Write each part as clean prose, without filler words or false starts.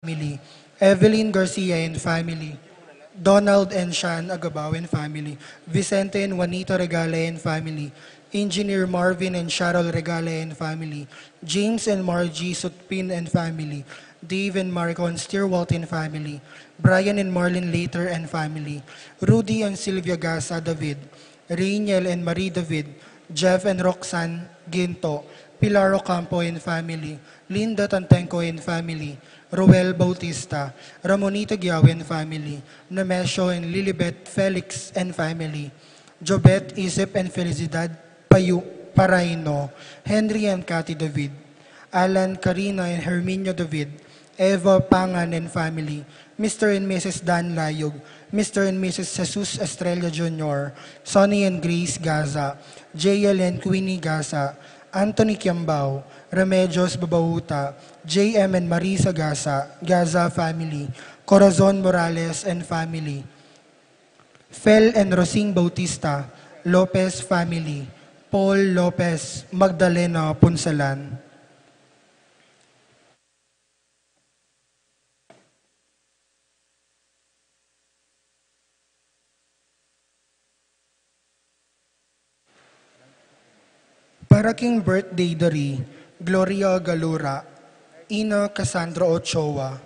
family. Evelyn Garcia and family. Donald and Shan Agabao and family. Vicente and Juanita Regale and family. Engineer Marvin and Cheryl Regale and family. James and Margie Sutpin and family. Dave and Marcon Steerwalt and family. Brian and Marlon Later and family. Rudy and Sylvia Gasa David. Rainiel and Marie David. Jeff and Roxanne Ginto. Pilar Ocampo and family. Linda Tantenco and family. Roel Bautista, Ramonita Giaw and family, Nemesio and Lilibet Felix and family, Jobet Isip and Felicidad Paraino, Henry and Cathy David, Alan, Karina and Herminio David, Eva Pangan and family, Mr. and Mrs. Dan Layog, Mr. and Mrs. Jesus Estrella Jr., Sonny and Grace Gaza, JL and Queenie Gaza, Anthony Kiambao, Remedios Babauta, JM and Marisa Gaza, Gaza family, Corazon Morales and family, Fel and Rosing Bautista, Lopez family, Paul Lopez, Magdalena Punsalan. Para king birthday dari, Gloria Galura, Ina Cassandra Ochoa.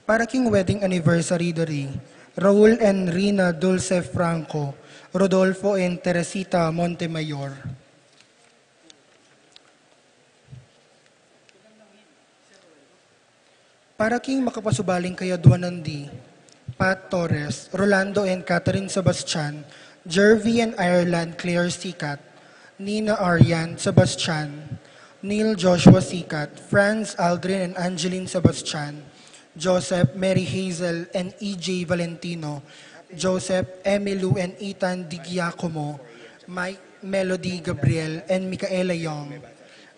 Para king wedding anniversary dari, Raul and Rina Dulce Franco, Rodolfo and Teresita Montemayor. Para king makapasubaling kayaduanandi, Pat Torres, Rolando and Catherine Sebastian, Jervy and Ireland Claire Sikat, Nina Arian Sebastian, Neil Joshua Sikat, Franz Aldrin and Angeline Sebastian, Joseph, Mary Hazel and EJ Valentino, Joseph, Emilu and Ethan Di Giacomo, Mike, Melody Gabriel and Micaela Young,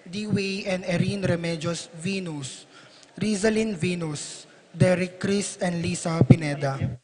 Dway and Erin Remedios Venus, Rizalyn Venus, Derek Chris and Lisa Pineda.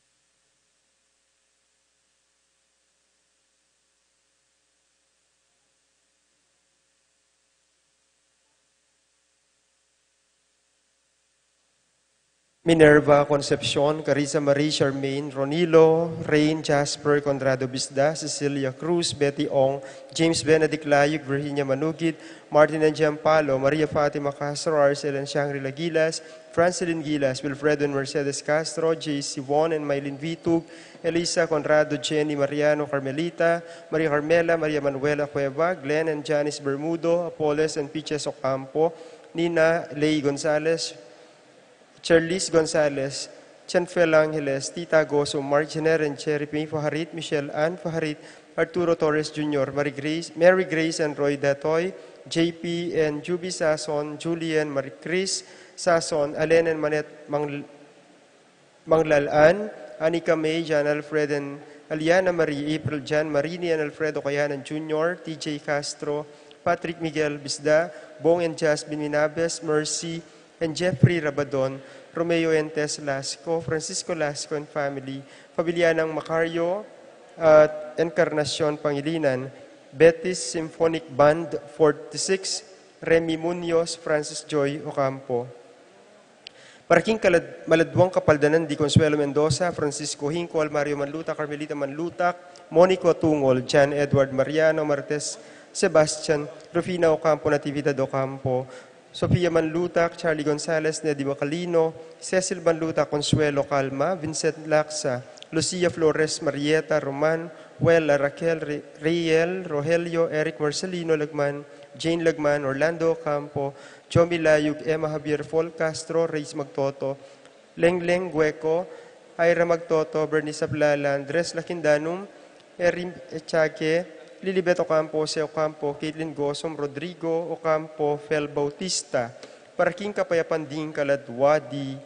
Minerva Concepcion, Carissa Marie Charmaine, Ronilo, Rain, Jasper, Conrado Bisda, Cecilia Cruz, Betty Ong, James Benedict Layuk, Virginia Manugit, Martin and Giampalo, Maria Fatima Castro, Arcel and Shangri-La Gilas, Francilin Gilas, Wilfredo and Mercedes Castro, J.C. Won and Mylene Vitug, Elisa, Conrado, Jenny, Mariano, Carmelita, Maria Carmela, Maria Manuela Cueva, Glenn and Janice Bermudo, Apolles and Peaches Ocampo, Nina, Lei Gonzalez, Charlize Gonzalez, Chanfel Angeles, Tita Goso, Mark Jenner and Cherry P. Faharit, Michelle Ann Faharit, Arturo Torres Jr., Mary Grace and Roy Datoy, JP and Juby Sason, Julian, Marie Chris Sason, Alen and Manet Manglalan, Anika May, Jan Alfred and Aliana Marie, April Jan, Marini and Alfredo Cayanan Jr., TJ Castro, Patrick Miguel Bisda, Bong and Jasmine Minabes, Mercy, and Jeffrey Rabadon, Romeo and Tess Lasco, Francisco Lasco and family, Pabilianang Macario at Encarnacion Pangilinan, Betis Symphonic Band 46, Remy Munoz, Francis Joy Ocampo. Paraking Maladwang Kapaldanan di Consuelo Mendoza, Francisco Hincol, Mario Manlutak, Carmelita Manlutak, Monico Tungol, Jan Edward Mariano Martes, Sebastian, Rufina Ocampo, Natividad Ocampo, Sofia Manlutak, Charlie Gonzalez, Neddy Macalino, Cecil Manlutak, Consuelo Calma, Vincent Laksa, Lucia Flores, Marieta Roman, Wella, Raquel, Riel, Rogelio, Eric Marcelino Lagman, Jane Lagman, Orlando Campo, Chomi Layug, Emma Javier Fol Castro, Reyes Magtoto, Lengleng Gueco, Ira Magtoto, Bernice Ablala, Andres Lakindanum, Erin Echaque, Lilibet Ocampo, Se Ocampo, Caitlin Gosom, Rodrigo Ocampo, Fel Bautista, Paraking Kapayapanding Kaladwadi,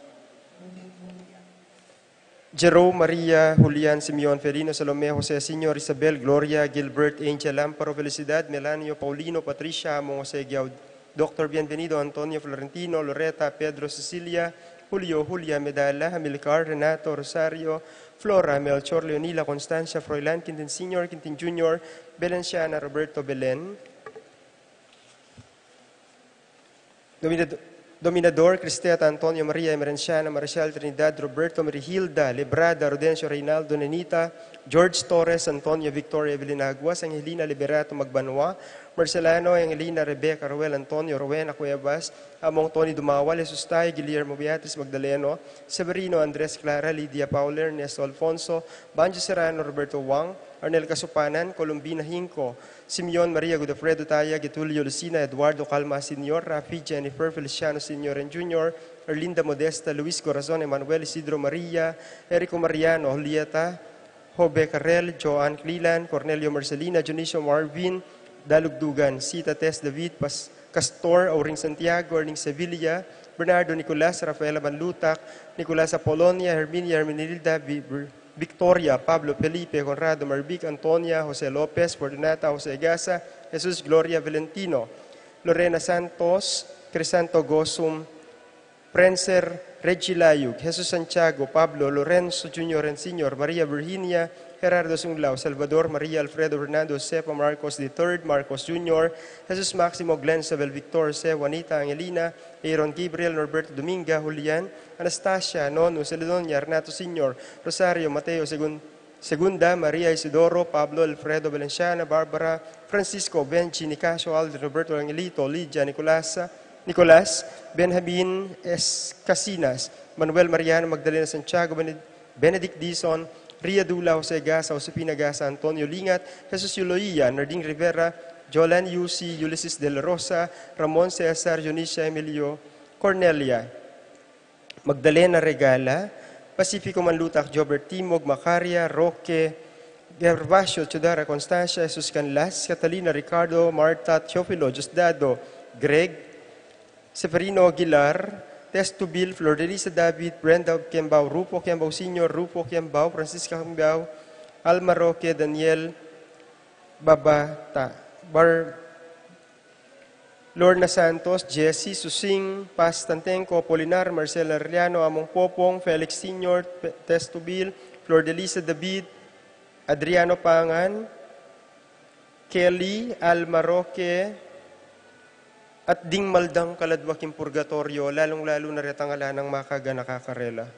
Jerome Maria, Julian Simeon Felino, Salome, Jose Senior, Isabel, Gloria, Gilbert, Angel Amparo, Felicidad, Melanio, Paulino, Patricia, Amo, Jose Giaud, Dr. Bienvenido, Antonio Florentino, Loreta, Pedro, Cecilia, Julio, Julia, Medala, Hamilcar, Renato, Rosario, Flora, Melchor, Leonila, Constancia, Froilan, Quintin Sr., Quintin Jr., Belenciana, Roberto Belen, Dominador, Cristeta, Antonio Maria Emerenciana, Marcial Trinidad, Roberto Marihilda, Lebrada, Rodencio Reynaldo Nenita, George Torres, Antonio Victoria Evelina Aguas, Angelina Liberato Magbanwa, Marcelano, Angelina Rebecca, Roel Antonio, Rowena Cuevas, Among Tony Dumawal, Jesus Tay, Guillermo Beatriz Magdaleno, Severino Andres Clara, Lydia Pauler, Ernesto Alfonso, Banjo Serrano, Roberto Wang, Arnel Casupanan, Columbina Hinco, Simeon Maria Godofredo Taya, Getulio Lucina, Eduardo Calma Sr., Rafi Jennifer Feliciano Sr. and Jr., Erlinda Modesta, Luis Corazon, Emmanuel Isidro Maria, Erico Mariano, Julieta, Jobe Carrel, Joan Cleland, Cornelio Marcelina, Junicio Marvin, Dalugdugan, Sita Tess David, Castor, Auring Santiago, Erning Sevilla, Bernardo Nicolas, Rafaela Manlutak, Nicolas Apolonia, Herminia Hermenilda, Victoria, Pablo Felipe, Conrado Marbic, Antonia, Jose Lopez, Fortunata, Jose Gasa, Jesus Gloria Valentino, Lorena Santos, Crisanto Gosum, Prenser Regilayug, Jesus Santiago, Pablo Lorenzo Jr. and Sr., Maria Virginia, Gerardo Sunglao, Salvador Maria Alfredo Fernando Josepa Marcos III, Marcos Jr., Jesus Maximo Glenn Sabel Victor Jose, Juanita Angelina, Aaron Gabriel, Norberto Dominga, Julian, Anastasia, Nono, Celedonia, Renato Sr., Rosario, Mateo Segunda, Maria Isidoro, Pablo Alfredo Valenciana, Barbara, Francisco, Benji, Nicasio, Aldo, Roberto Angelito, Lydia, Nicolas, Benjamin S. Casinas, Manuel Mariano Magdalena Santiago, Benedict Dizon, Ria Dula, Jose Gasa, Josefina Gasa, Antonio Lingat, Jesus Yuloia, Narding Rivera, Jolan Yusi, Ulysses De La Rosa, Ramon Cesar, Junicia Emilio, Cornelia, Magdalena Regala, Pacifico Manlutak, Jobert Timog, Macaria, Roque, Gervasio, Chodara, Constancia, Jesus Canlas, Catalina Ricardo, Marta, Teofilo, Diosdado, Greg, Severino Aguilar, Testubil, Flordelisa David, Brenda Kiambao, Rupo Kiambao Sr., Rupo Kiambao, Francisca Kiambao, Alma Roque, Daniel Babata, Lorna Santos, Jesse Susing, Paz Tantenco, Polinar, Marcela Arellano, Among Popong, Felix Sr., Testubil, Flordelisa David, Adriano Pangan, Kelly, Alma Roque, at ding maldang kaladwaking purgatorio, lalong-lalo na retangala ng makaga nakakarela.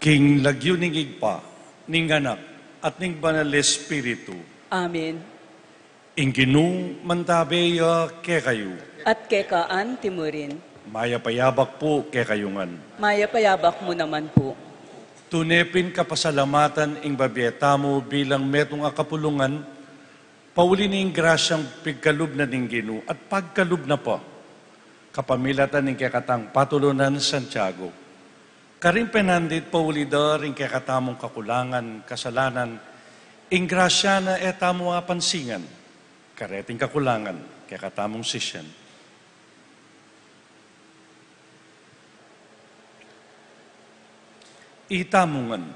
King lagyo ning igpa, ning anak, at ning banal espiritu. Amen. Ing Ginoo mantabeya ke kayo. At kekaan timurin. Maya payabak po ke kayungan. Maya payabak mo naman po. Tunepin kapasalamatan ing babieta mo bilang metong akapulungan, pauli ning grasyang pigkalub na ning Ginoo at pagkalub na po. Kapamilatan ning kekatang patulunan Santiago. Karing penandit paulida ring kekatamong kakulangan, kasalanan, ing grasya na etamo pansingan, kareting kakulangan, kekatamong sisyan. Itamungan,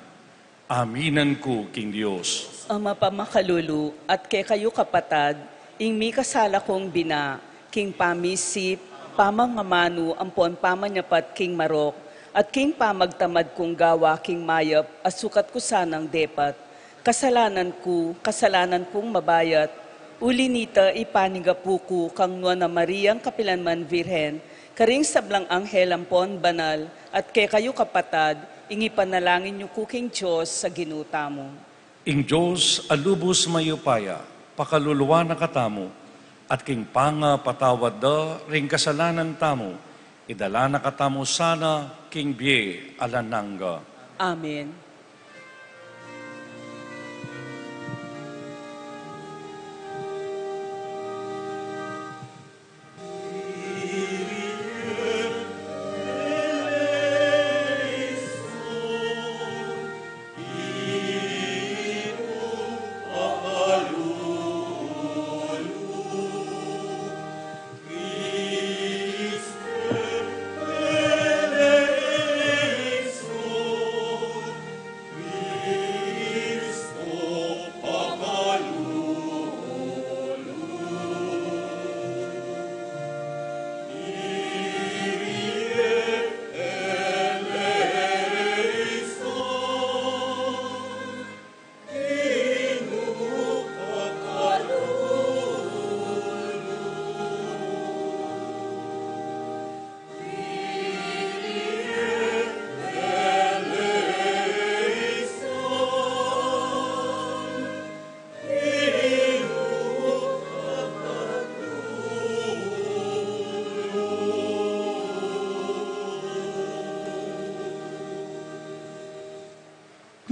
aminan ko, King Diyos. Ama pamakalulu at kay kayo kapatad, ing mi kasala kong bina, king pamisip, pamangamanu, ampon pamanyapat king marok, at king pamagtamad kong gawa king mayap, at sukat ko sanang depat. Kasalanan kong mabayat, uli nita ipanigapuku kang nuwa na Mariang Kapilanman Virhen, karing sablang anghel ampon banal, at kay kayo kapatad, ingi panalangin niyo kuking Diyos sa ginuta mo. Ing Diyos alubos mayupaya, pakaluluwa na katamo, at king panga patawad da ring kasalanan tamo, idala na katamo sana king biye alananga. Amen.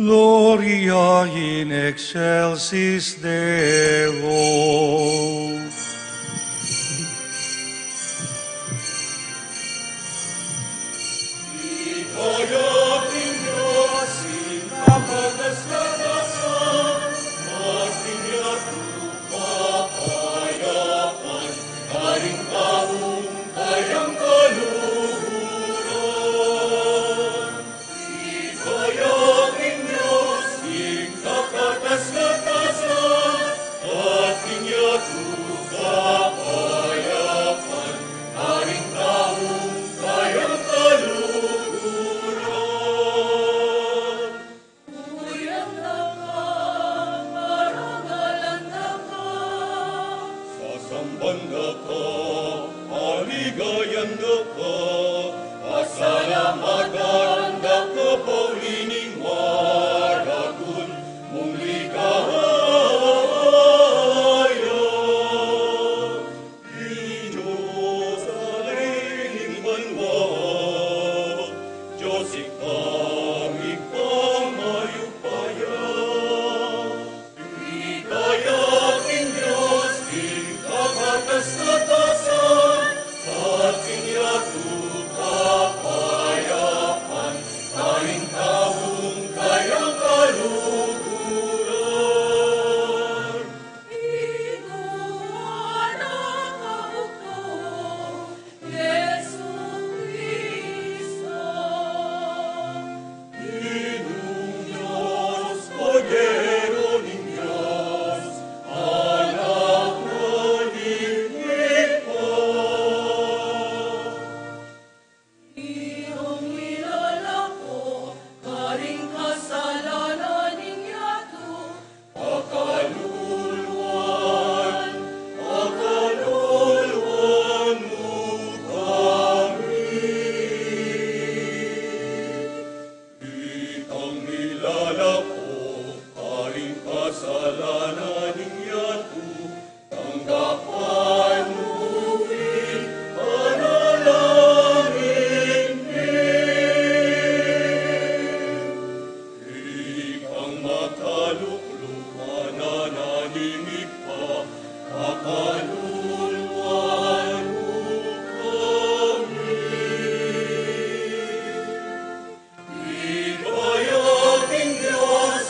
Gloria in excelsis Deo. makalukluan na naningig pa, kakaluluan mo kami. Igayaking Diyos,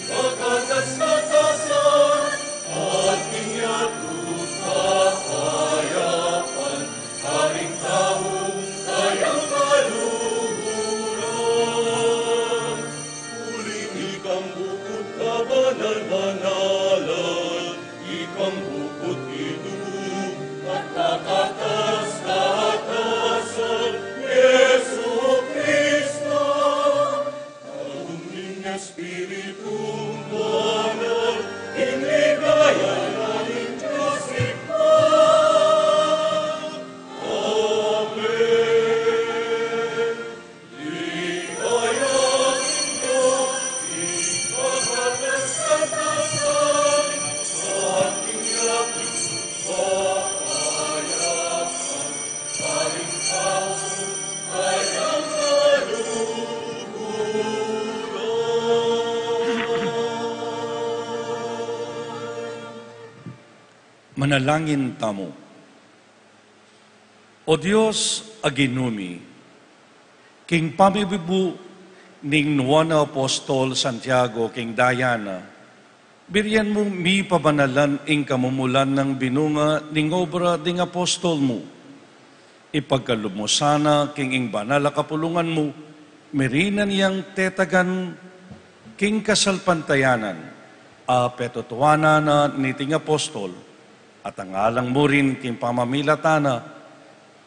kakatas-katasan, ating yakot kakayapan, haring taong kayang kaluluran. Uling ikang bukod ka banal-banalan, ikang bukod idug at kakatas-katasan, Yesu Kristo. Tagumping Espiritong Banal, inligaya namin Diyos ikaw. Amen. Ligayaking Diyos, ikakatas-katasan, ating yakit kakayapan, haring taong kayang kaluluran. Manalangin tamo. O Diyos aginumi, king pamibibu ning nuwana Apostol Santiago king Diana, biryan mo mi pabanalan ing kamumulan ng binunga ning obra ding apostol mo. Ipagkalub mo sana king ing banal a kapulungan mo, merinan yang tetagan king kasalpantayanan, a petutuana na niting apostol, at ang alang mo rin king pamamilatana,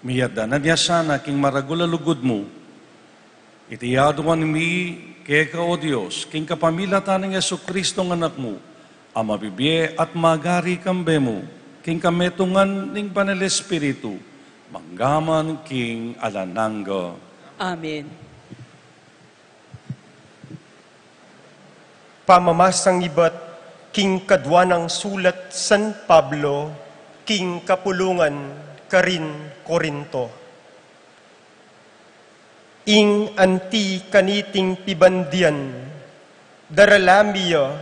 miyadanan niya sana king maragulalugod mo. Itiyaduan mi keka o Diyos, king kapamilatan ng Yesu Kristo ng anak mo, ang mabibye at magari kambe mo, king kametungan ning Banal Espiritu, manggaman king alananga. Amen. Pamamasang ibat, king kadwanang sulat San Pablo, king kapulungan Karin Korinto. Ing anti kaniting pibandian, daralamiya,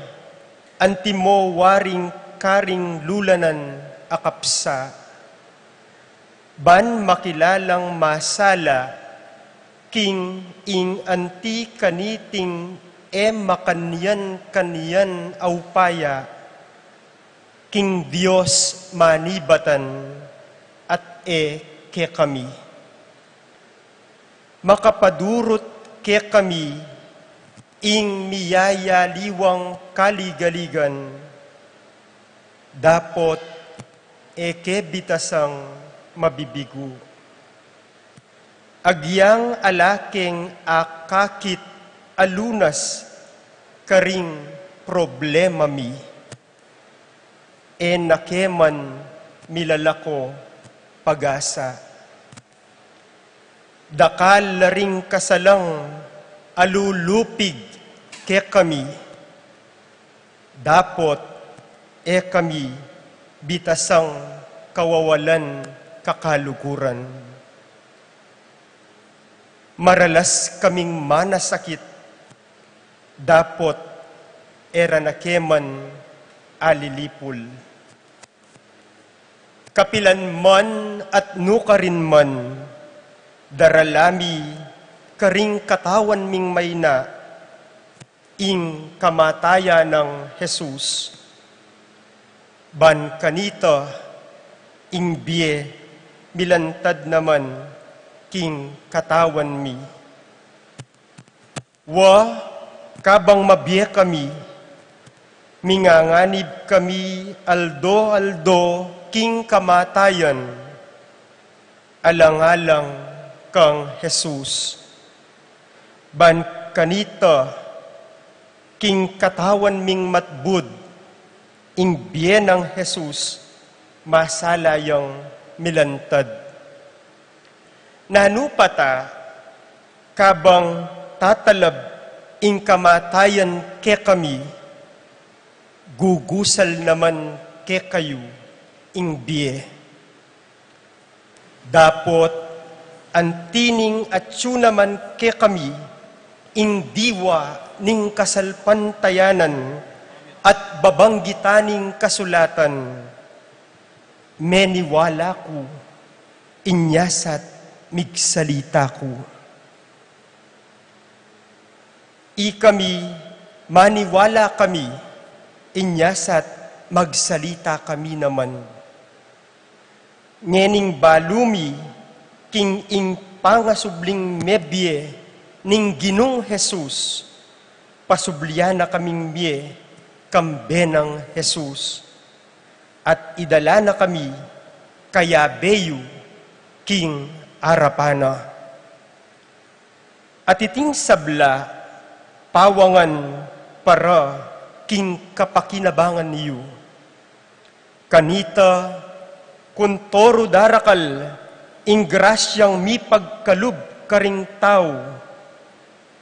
antimo waring karing lulanan akapsa, ban makilalang masala, king ing anti kaniting makanyan aupaya, king Dios manibatan at ke kami. Makapadurot ke kami, ing miyaya liwang kaligaligan, dapot ke bitasang mabibigo. Agyang alaking akakit alunas karing problema mi, nakeman milalako pag-asa. Dakal laring kasalang alulupig ke kami, dapot kami bitasang kawawalan kakaluguran. Maralas kaming manasakit, dapot eranakeman alilipul. Kapilan man at nukarin man, daralami karing katawan ming mayna, ing kamatayan ng Jesus. Ban kanita, ing biye, milantad naman, king katawan mi. Wa, kabang mabiye kami, minganganib kami aldo-aldo, king kamatayan, alang-alang kang Jesus. Ban kanita, king katawan ming matbud, ing biyen ng Jesus, masalayang milantad. Nanupata, kabang tatalab, ing kamatayan ke kami, gugusal naman ke kayo, ing biye. Dapot, antining at naman ke kami, ing diwa ning kasalpantayanan at babanggitaning kasulatan. Meniwala ko, inyasat migsalita ko. Ikami, maniwala kami, inyasat magsalita kami naman. Ngening balumi, king ing pangasubling mebye, ning Ginong Jesus, pasublian na kaming miye, kambenang Jesus. At idala na kami, kaya beyo, king arapana. At iting sabla, pawangan para king kapakinabangan niyo. Kanita, kuntoro darakal, ing grasyang mi pagkalub karing tao,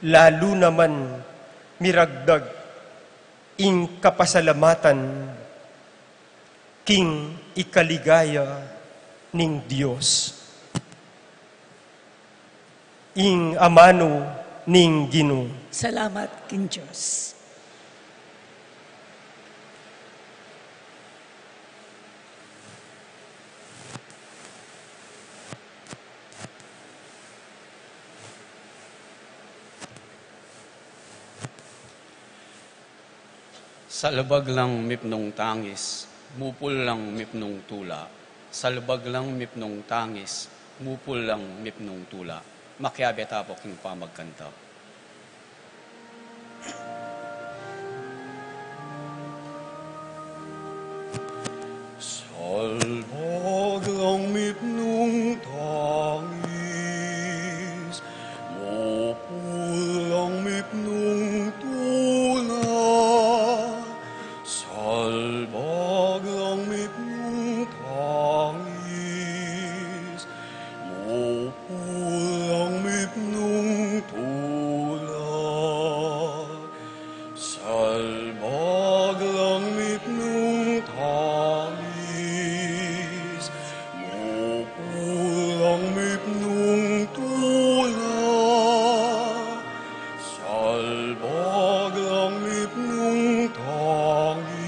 lalo naman miragdag ing kapasalamatan, king ikaligaya ning Dios. Ing amano ning Ginoo. Salamat kin Diyos. Salbag lang mipnong tangis, mupul lang mipnong tula. Salbag lang mipnong tangis, mupul lang mipnong tula. Makiabeta po king pamagkanta. Salbag lang mipnong tangis, mupul lang mipnong tula. Salbag lang mipnong tangis, mupul lang mipnong tula. Salbag lang mipnong tangis, mupul lang mipnong tula. Salbag lang mipnong tangis,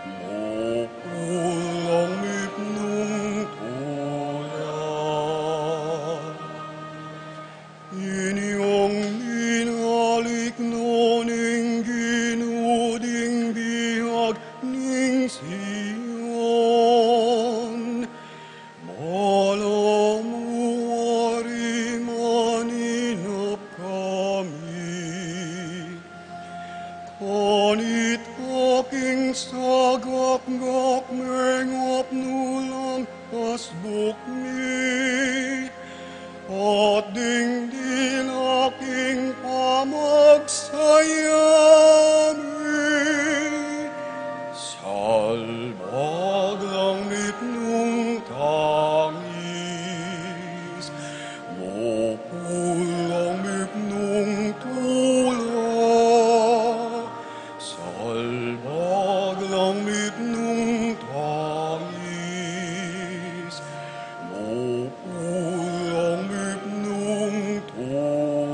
mupul lang mipnong tula. Inyong minalik noning ginuding bihag ning Sion. Malamuari maninap kami. Kanit aking sagak-gak mengop nulang asbuk mi. At dingdin aking pamagsayami. Salbag lang mipnong tangis, mupul lang mipnong tula. Salbag lang mipnong tangis, mupul lang mipnong tula.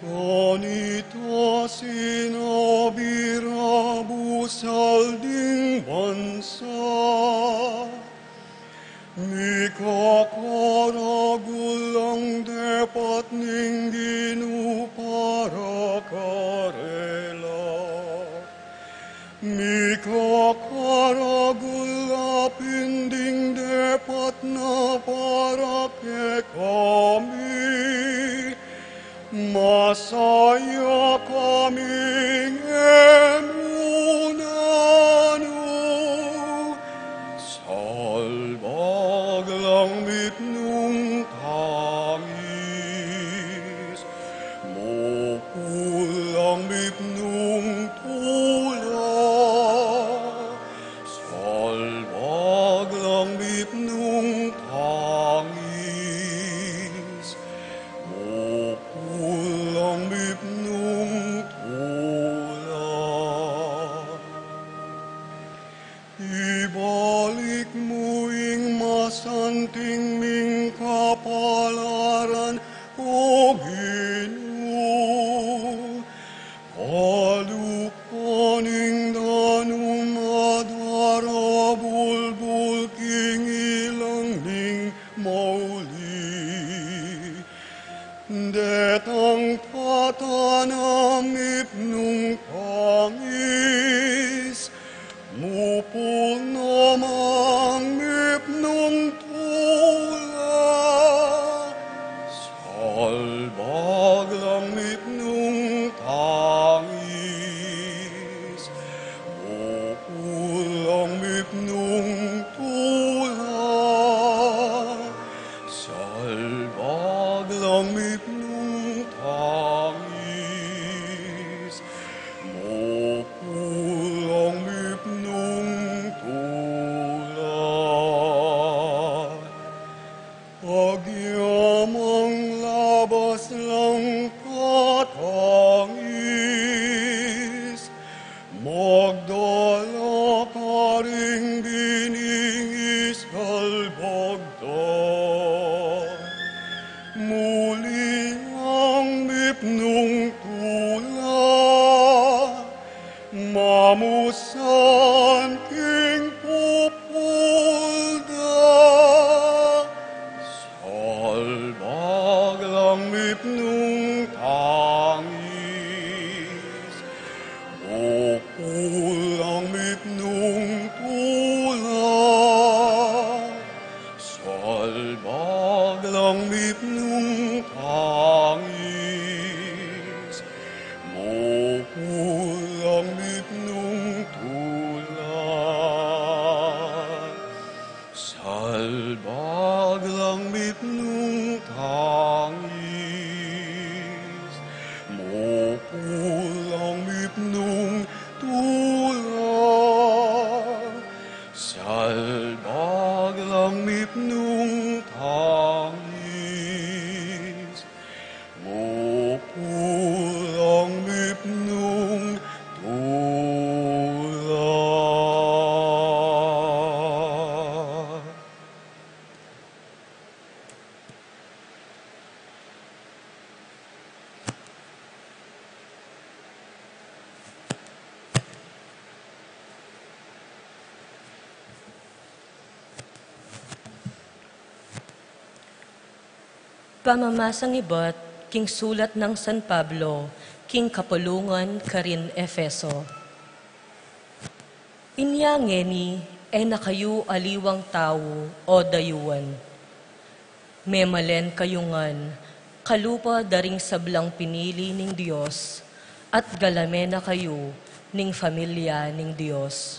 Kanita sinabirabusal ding bansa, mikakaragul ang depat ning Ginoo para karela. Mikakaragul apinding depat na para ke kami. Masaya kaming emunano. Salbag lang mipnong tangis, mupul lang mipnong tula. Salbag lang mipnong tangis, mupul lang mipnong tula. Ibalik mo ing masanting ming kapalaran Ginoo. Kalupaning danum adwara bulbul king ilang ning mauli. Detang patanamip nung pangis, mupul namang mip nung tula. Salbag lang mip nung tangis, mupul lang mip nung tula. Salbag lang mip nung tangis, mupul lang mip nung tula. Pagyamang labas lang katangis, magdala ka ring biningis halbagdan. Muli ang mipnong tula, mamusan king pupulda. Salbag lang mipnong tangis, mupul ang mipnong tula. Salbag lang mipnong tangis, mupul ang mipnong tula. Salbag lang mipnong tangis, mupul ang mipnong tula. Salbag lang mipnong tangis, mupul ang mipnong tula. Pamamasang iba't king sulat ng San Pablo, king kapulungan karin Efeso. Inyangeni ay nakayu aliwang tao o dayuan. Memalen kayungan, kalupa daring sablang pinili ning Diyos, at galamena kayo ning familia ning Diyos.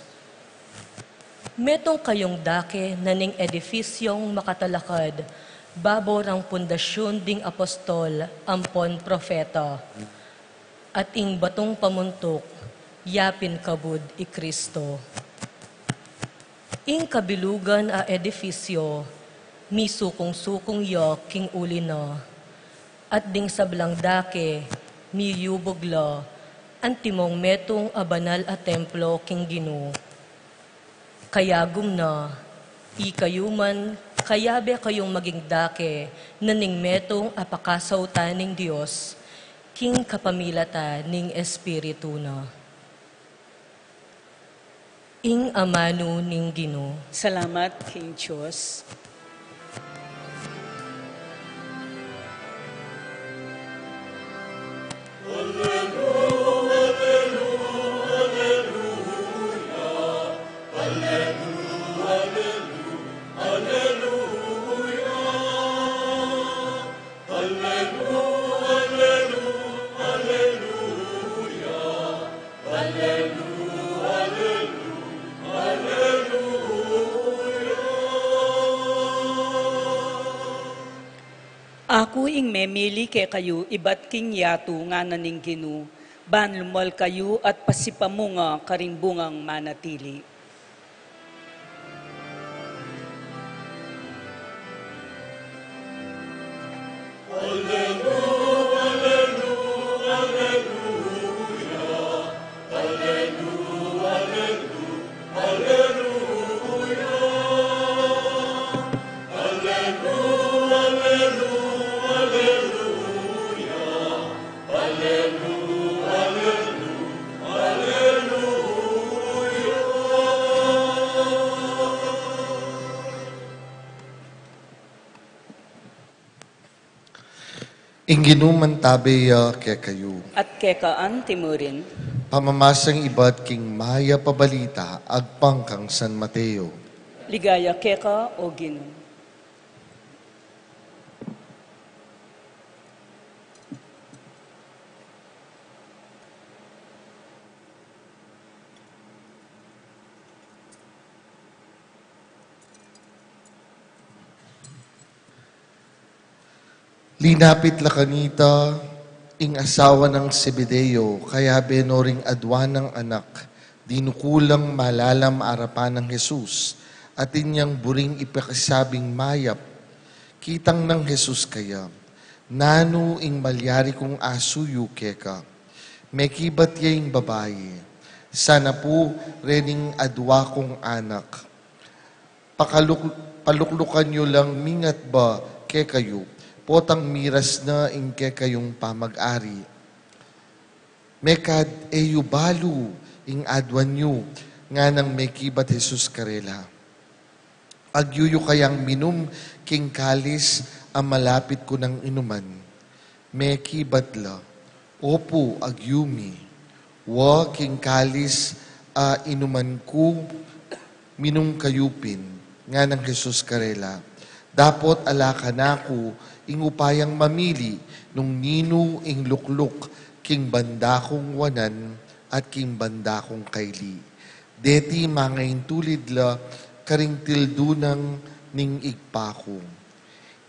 Metong kayong dake na ning edifisyong makatalakad, babor ang pundasyon ding apostol, ampon profeta, at ing batong pamuntok, yapin kabud i Kristo. Ing kabilugan a edifisyo, mi sukong-sukong yok king uli na, at ding sablang dake, mi yubogla, antimong metong abanal a templo king Ginoo. Kayagum na, ikayuman, kayabe kayong maging dake, naning metong apakasaw taning Diyos, king kapamilata ning Espiritu na. Ing amano ning Ginoo. Salamat, King Diyos. Ako ing memili kay kayo, iba't king yato nga naning Ginoo, banlumal kayo at pasipamunga karimbungang manatili. Inginuman tabeya ke kayo. At kekaan timurin, Pamamasang iba't king maya pabalita, agpang kang San Mateo. ligaya keka o Ginoo. Linapit la kanita, ing asawa ng Zebedeo, kaya benoring adwan ng anak, dinukulang malalam arapan ng Jesus, at inyang buring ipakasabing mayap, kitang ng Jesus kaya, nano ing malyari kong asuyo keka, may kibat yung babae, sana po rening adwa kong anak, paluklukan nyo lang mingat ba ke kayo, potang miras na ingke kayong pamag-ari. Mekad eyubalu ing adwan nyo, nga nang mekibat Jesus karela. Agyuyo kayang minum king kalis ang malapit ko ng inuman. Mekibat la, opo agyumi, wa king kalis inuman ko, minum kayupin, nga ng Jesus karela. Dapot alaka na ko, ing upayang mamili, nung nino ing lukluk, king banda kong wanan, at king banda kong kaili. Deti mangain tulid la, karing tildunang ning igpako.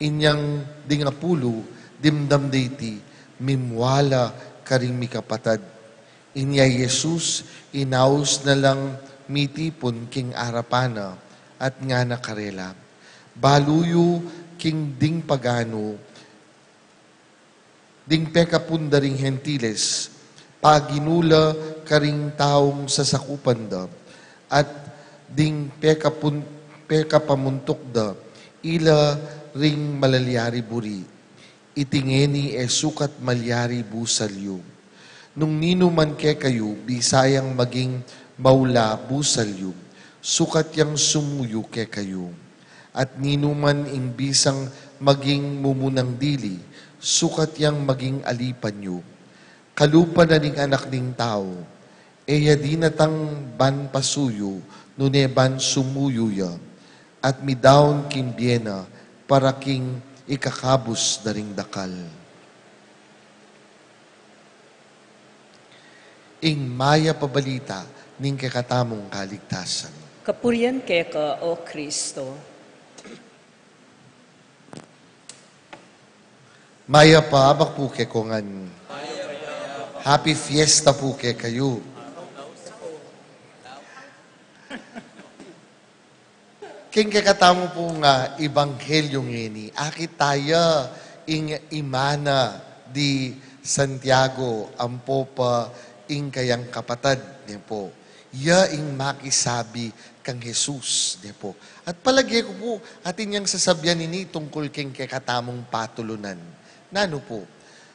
Inyang dingapulo, dimdam deti, mimwala karing mikapatad. Inya Jesus, inaus na lang mitipon king arapana, at nga nakarela. Baluyo king ding pagano, ding peka pundaring hentiles, paginula karing taong sasakupan da, at ding peka pamuntok da, ila ring malalyari buri, itingeni sukat malyari busalyo. Nung nino man ke kayo, bisayang maging maula busalyo, sukat yang sumuyo ke kayo. At ninuman ing bisang maging mumunang dili, sukat yang maging alipan nyo. Kalupa na ning anak ning tao, eya di natang ban pasuyo, nune ban sumuyo ya, at midaon king biena, para king ikakabos na ring dakal. Ing maya pabalita, ning kakatamong kaligtasan. Kapurian keka o Kristo. Maya pa, abak po ke kongan. Happy fiesta po ke kayo. King kakatamo po nga, Ebanghelyo ngini, akit tayo ing imana di Santiago, ampo pa ing kayang kapatad, niya po. Ya ing makisabi kang Jesus, niya po. At palagi ko po, atin yang sasabyan ini tungkol king kakatamong patulunan. Nano po,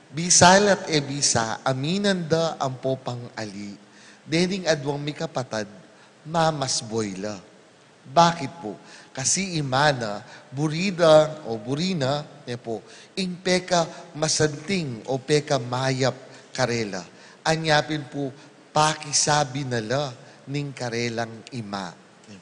bisal at bisa, aminan da ang popang ali, dening adwang mi kapatad, mamas boyla. Bakit po? Kasi imana, burida o burina, po, ing peka masanting o peka mayap karela. Anyapin po, pakisabi nala ning karelang ima.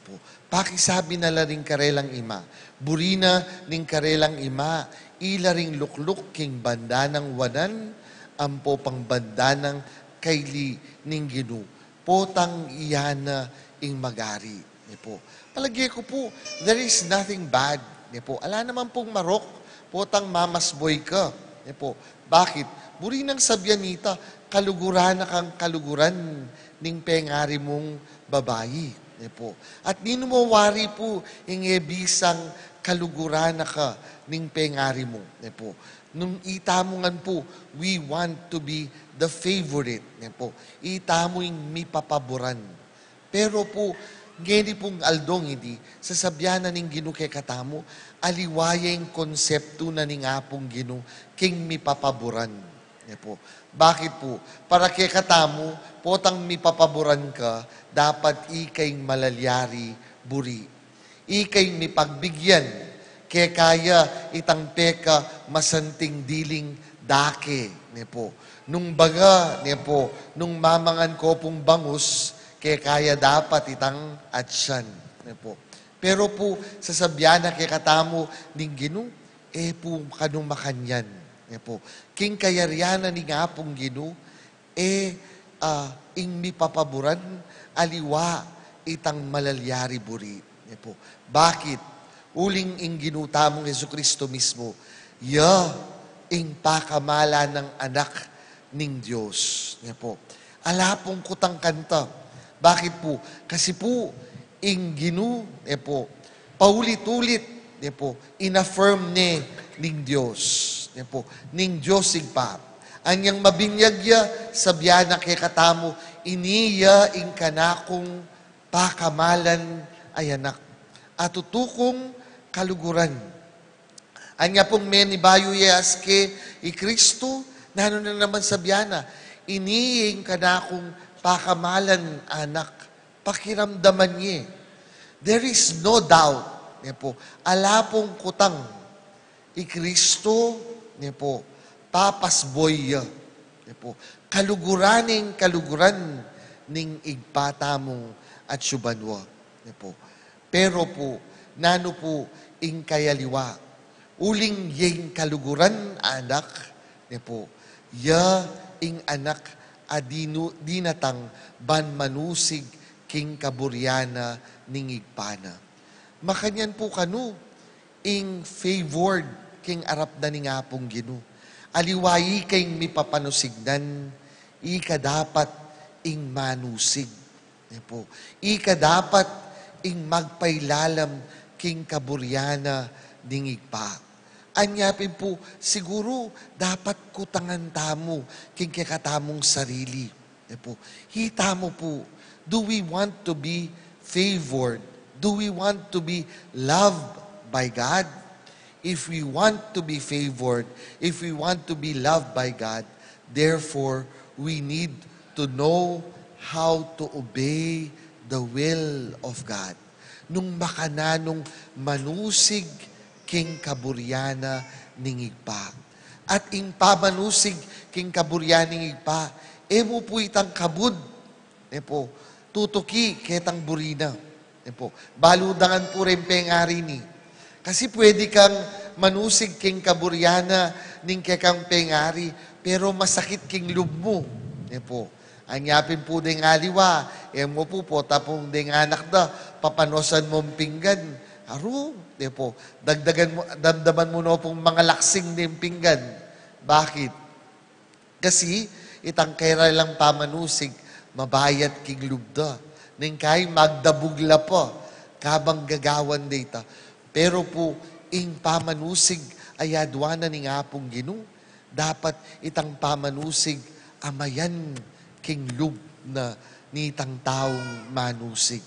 Po. Pakisabi nala ning karelang ima. Burina ning karelang ima, ila ring lukluk king banda ng wanan, ampo pang banda ng kaili ning Ginoo. Potang iyana ing magari. Po. Palagi ko po, there is nothing bad. Po. Ala naman pong marok, potang mamas boy ka. Po. Bakit? Buri nang sabyanita, kaluguran na kang kaluguran ning pengari mong babayi. Po. At ninumawari po, bisang kaluguran na ka ning pengari mo. Po. Nung itamungan po, we want to be the favorite. Po. Itamo yung mipapaboran. Pero po, ngeni pong aldong hindi, sasabyanan ning Ginoo kay katamo, aliwaya yung konsepto na ning apong Ginoo, king mipapaboran. Po. Bakit po? Para kay katamu, potang mipapaboran ka, dapat ikay malalyari buri. Ikay mipagbigyan, kaya kaya itang peka masanting diling dake. Po. Nung baga, po, nung mamangan ko pong bangus, kaya kaya dapat itang atsyan. Po. Pero po, sasabihan na kay katamu, ning Ginu, po kanong makanyan. Po. King kayariana ni nga pong Ginu, ing mipapaboran, aliwa, itang malalyari buri. Po. Bakit? Uling ing ginutamong Jesucristo mismo, ing pakamala ng anak ning Diyos. Po. Alapong kutang kanta. Bakit po? Kasi po, ing Ginu, po, paulit-ulit, po, inaffirm ning Diyos. Po, ning Diyos sigpa. Anyang mabinyagya, sabihan na kay katamu, iniya ing kanakong pakamalan ay anak. At tutukong kaluguran. Anya pong menibayo yaske i Kristo, nano na naman sabihan na, iniya ing kanakong pakamalan anak. Pakiramdaman niya. There is no doubt. Po, alapong kutang i Kristo, po, papasboy, po, kaluguran ning igpatamong at syubanwa. Po. Pero po, nano po, ing kayaliwa, uling yung kaluguran anak, po, ing anak dinatang ban manusig king kaburyana ning igpana. Makanyan po kanu, ing favored king arap na ni nga pong Ginu. Aliwayi kayong mipapanusignan, ika dapat ing manusig. Po. Ika dapat ing magpailalam king kaburyana dingig pa. Anyapin po, siguro dapat kutangan tamo king kakatamong sarili. Po. Hita mo po, do we want to be favored? Do we want to be loved by God? If we want to be favored, if we want to be loved by God, therefore, we need to know how to obey the will of God. Nung makananong manusig king kaburyana ningigpa. At ing pamanusig king kaburyana ningigpa, mo po itang kabud, po, tutuki ketang burina. Po, baludangan po rin pengari ni. Kasi pwede kang manusig king kaburyana ning kekang pengari, pero masakit king lub mo. Po, anyapin po ding aliwa, mo po tapong ding anak da, papanosan mong pinggan. Aro, po, damdaman mo no pong mga laksing ng pinggan. Bakit? Kasi, itang kairay lang pamanusig, mabayat king lubda. Ning kay magdabugla pa, kabang gagawan data. Pero po, ing pamanusig ayadwana ni nga pong Ginu, dapat itang pamanusig amayan king lub na nitang taong manusig.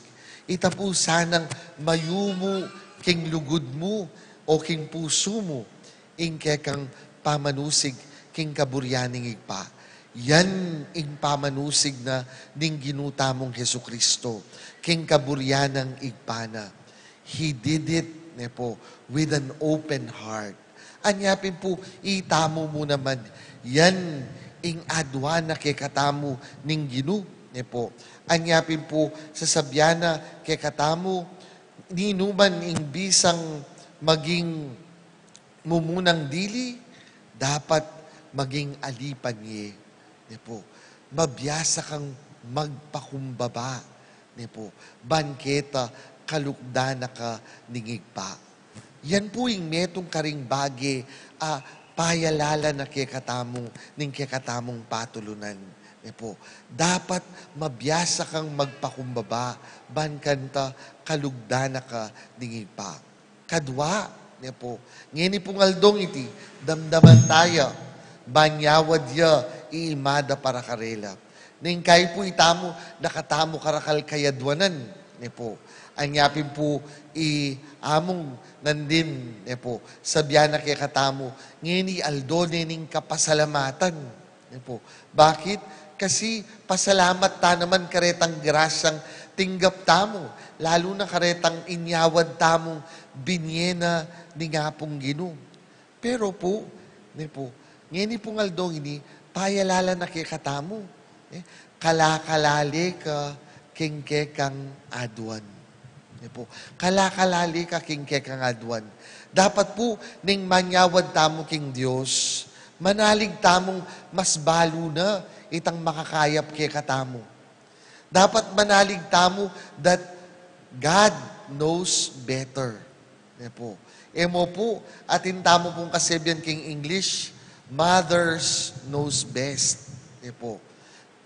Ita po sanang mayumo king lugod mo o king puso mo, ing kekang pamanusig king kaburyaning igpa. Yan ing pamanusig na ning ginutamong Jesucristo, king kaburyanang igpana. He did it, po, with an open heart. Anyapin po, itamo mo naman, yan ing adwa na kekatamo ning Ginu, po. Anyapin po, sasabyana kekatamo, ninuman ing bisang maging mumunang dili, dapat maging alipan niye. Po. Mabiyasa kang magpakumbaba. Po. Banketa, kalukdana ka ningig pa. Yan po yung metong karing bagi, payalala na kekatamong, ning kekatamong patulunan. Po. Dapat mabiyasa kang magpakumbaba, bankanta, kalugdana ka ningig pa. Kadwa, po. Ngini pong aldong iti, damdaman tayo, banyawad ya, iimada para karela. Ning kay po itamo, nakatamo karakal kayadwanan. Po. Anyapin po, among nandin, po, sabihan na kay katamo, ngini aldo ning kapasalamatan. Ne po. Bakit? Kasi pasalamat ta naman karetang grasyang tinggap tamo. Lalo na karetang inyawad tamong binyena ni nga pong Ginoo. Pero po, ne po, ngeni pong aldong ini, payalala na kikatamo. Kalakalali ka kingkekang aduan. Ne po. Kalakalali ka kingkekang aduan. Dapat po, ning manyawad tamo king Diyos, manalig tamong mas balo na itang makakayap kekatamo. Dapat manalig tamo that God knows better. Ne po. Emo po, atin tamo pong kasebyan king English, mothers knows best. Ne po.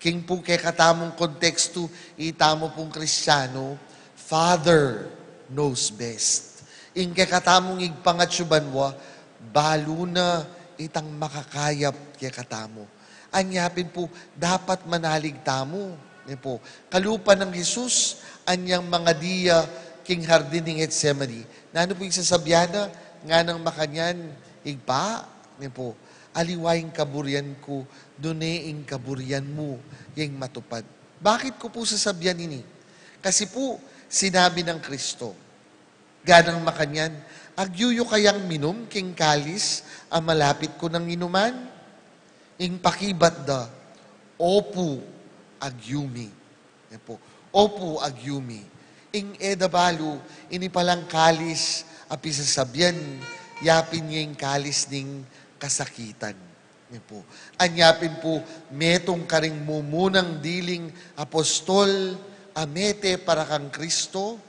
King po kay katamong konteksto, itamo pong Kristiyano, Father knows best. In kay katamong igpangatsubanwa, balo na itang makakayap kay katamo. Anyapin po, dapat manalig tamo. Ne po. Kalupa ng Jesus, anyang mga diya king hardin ng Gethsemane. Nano po yung sasabyana, nga ng makanyan, igpa, ne po. Aliwayang kaburyan ko, duneing kaburyan mo, yung matupad. Bakit ko po sasabyan ini? Kasi po, sinabi ng Kristo, ganang makanyan, agyuyo kayang minum, king kalis, ang malapit ko ng inuman, ing pakibat da, opo agyumi. Yan po, opo agyumi. Ing edabalu, ini palang kalis, api sasabyan, yapin niya yung kalis ning kasakitan. Yan po. Anyapin po, metong karing mumunang diling apostol, amete para kang Kristo,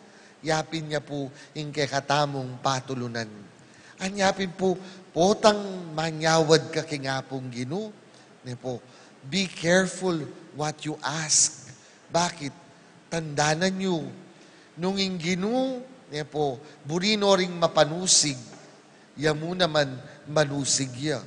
yapin niya po yung kekatamong patulunan. Anyapin po, potang manyawad ka kingapong Ginoo. Ne po, be careful what you ask. Bakit? Tandanan nyo, nung yung Ginoo, ne po, burino ring mapanusig, yamu naman manusig ya.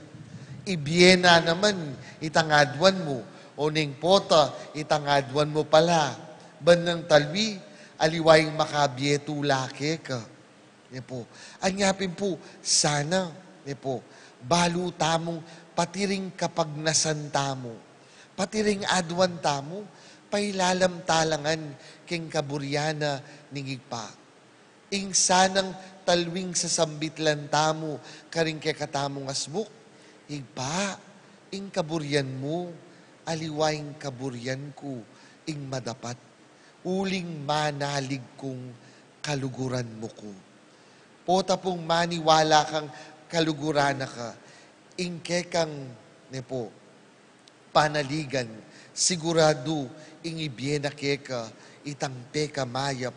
Ibiyena naman, itangadwan mo, o ning pota, itangadwan mo pala. Bandang talwi, aliwayang makabieto lake ka. Ne po. Anyapin po, sana, ne po, balo tamong patiring kapag nasantamo, patiring adwan tamo, pailalam talangan king kaburyana ningigpa. Ing sanang talwing sa sambitlan tamo, karing kekatamong asbuk, igpa, ing kaburyan mo, aliwayang kaburyan ko, ing madapat, uling manalig kong kaluguran mo ko. Pota pong maniwala kang kaluguran na ka, ing kekang, ne po, panaligan, sigurado, ing ibye na keka, itang peka mayap,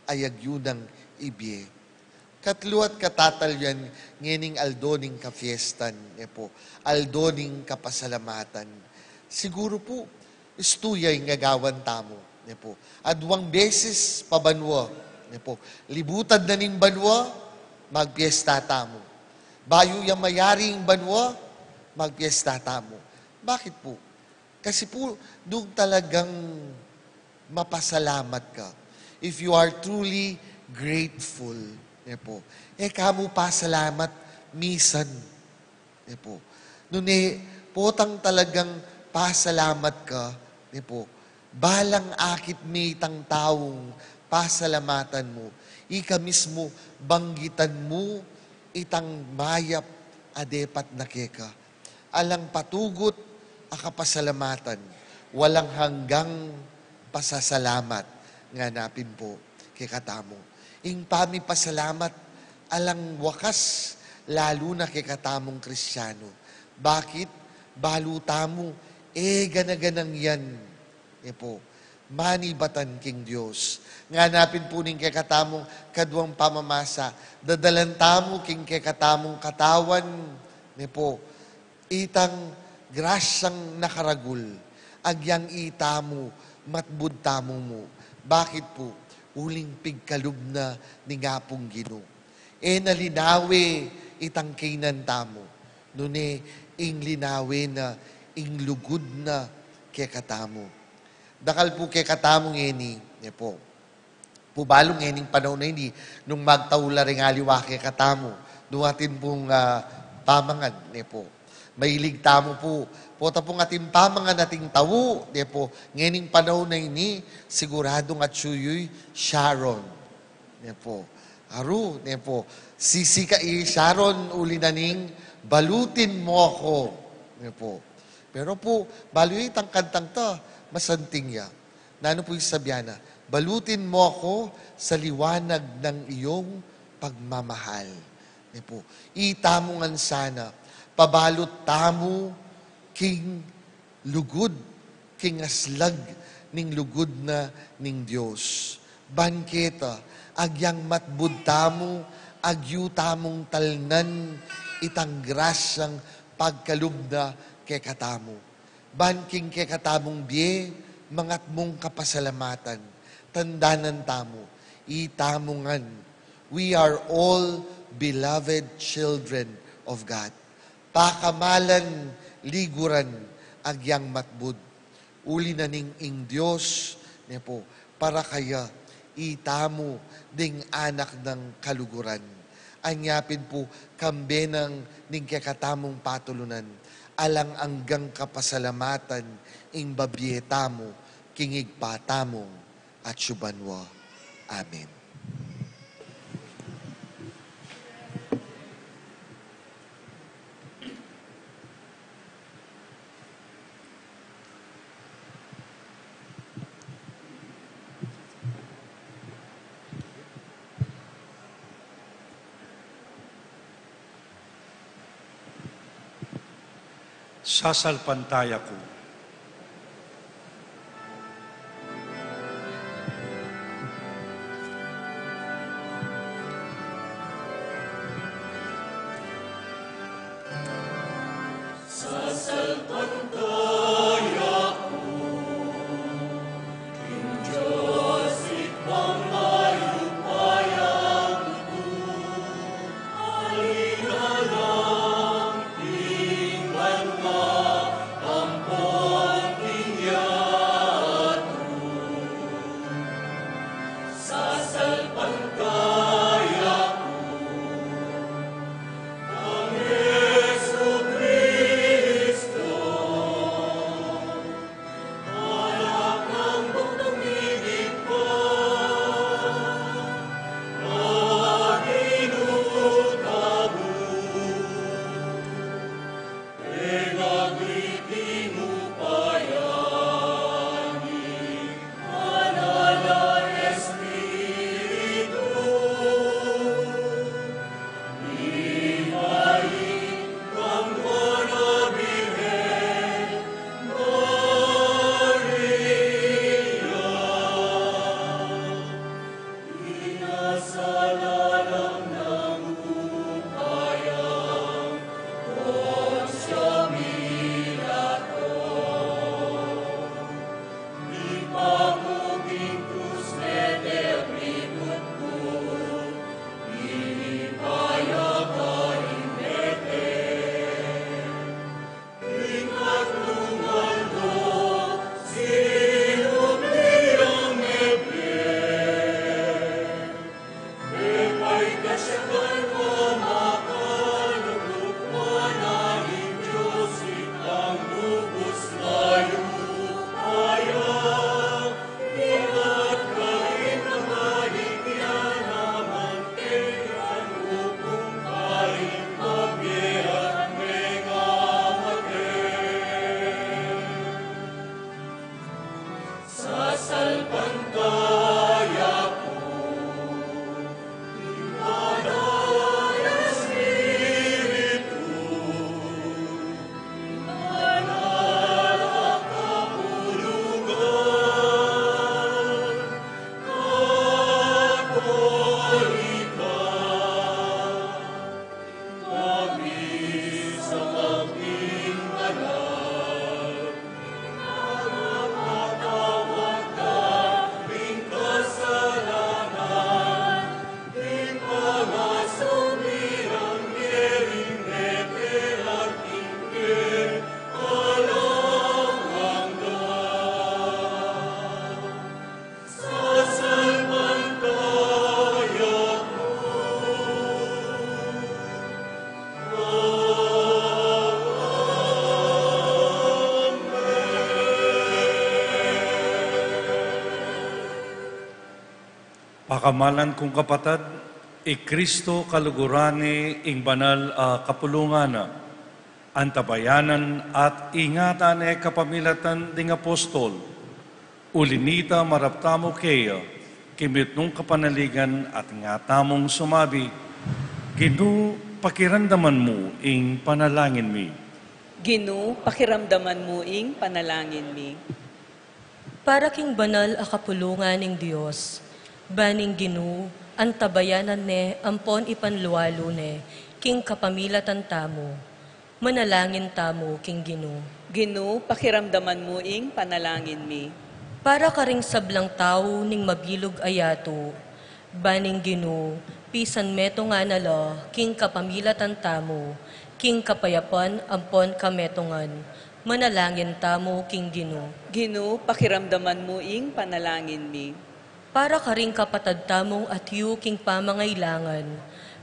ayagyunang ibye. Katluat katatalyan, ngening aldoning kafiestan, ne po, aldoning kapasalamatan. Siguro po, istuyay ngagawan tamo, ne po. Adwang beses pabanwa, ne po. Libutan na ning banwa, magpiesta tamo. Bayo yung mayaring banwa, magpiesta tamo. Bakit po? Kasi po, doon talagang mapasalamat ka. If you are truly grateful, ne po. Kamo pasalamat, misan. Ne po. Noon potang talagang pasalamat ka, ne po. Balang akit mitang taong pasalamatan mo. Ika mismo, banggitan mo, itang mayap, adepat na keka. Alang patugot, akapasalamatan. Walang hanggang pasasalamat. Nganapin po, kekatamo. Ing pami pasalamat, alang wakas, lalo na kekatamong Kristiyano. Bakit? Balutamo, ganaganang yan. E po, manibatan king Diyos. Nganapin po ning kekatamong kadwang pamamasa, dadalan tamo king kekatamong katawan, ne po, itang grasyang nakaragul, agyang itamo, matbud tamo mo. Bakit po? Uling pigkalub na ni ngapong Ginoo. Nalinawe itang kainan tamo. Nune, ing linawe na, ing lugod na kekatamo. Dakal po kekatamong eni, ne po. Pubalong ening panahon na ini, nung magtaula ring aliwa kekatamo, nung atin pong pamangan, ne po. Mailig tamo po. Pota po nga timpamang nga nating tawo. Di po, ngayon panahon na ini, siguradong at suyuy Sharon. Di po. Aru, di po. Sisika Sharon uli na ning, balutin mo ako. Di po. Pero po, baloy itang kantang to, masanting ya. Nano po yung sabiana, balutin mo ako sa liwanag ng iyong pagmamahal. Di po. Itamungan sana, pabalot tamo, king lugod, king aslag, ning lugod na ning Diyos. Banketa, agyang matbud tamo, agyu tamong talnan, itang grasyang pagkalubna kay katamo. Banking kay katamong biye, mangat mong kapasalamatan, tandanan tamo, itamungan. We are all beloved children of God. Pakamalan, liguran, agyang matbud. Uli na ning ing Diyos, niya po, para kaya itamo ding anak ng kaluguran. Anyapin po, kambenang ning kakatamong patulunan, alang anggang kapasalamatan, ing babyetamo, kingig patamong, at syubanwa. Amen. Sasalpantaya ko. Pakamalan kong kapatad, Kristo kalugurani ing banal a kapulungan, antabayanan at ingatan kapamilatan ding apostol, ulinita maraptamo kaya, kimit nung kapanaligan at nga tamong sumabi, Ginu, pakiramdaman mo ing panalangin mi. Ginu, pakiramdaman mo ing panalangin mi. Para king banal a kapulungan ng Diyos, baning Ginu, ang tabayanan ne, ampon ipanluwalo ne, king kapamilatan tamo, manalangin tamo king Ginu. Ginu, pakiramdaman mo ing panalangin mi. Para karing sablang tao ning mabilog ayato, baning Ginu, pisan meto nga nala, king kapamilatan tamo, king kapayapan ampon kametongan, manalangin tamo king Ginu. Ginu, pakiramdaman mo ing panalangin mi. Para karing kapatad tamong at yu king pamangailangan,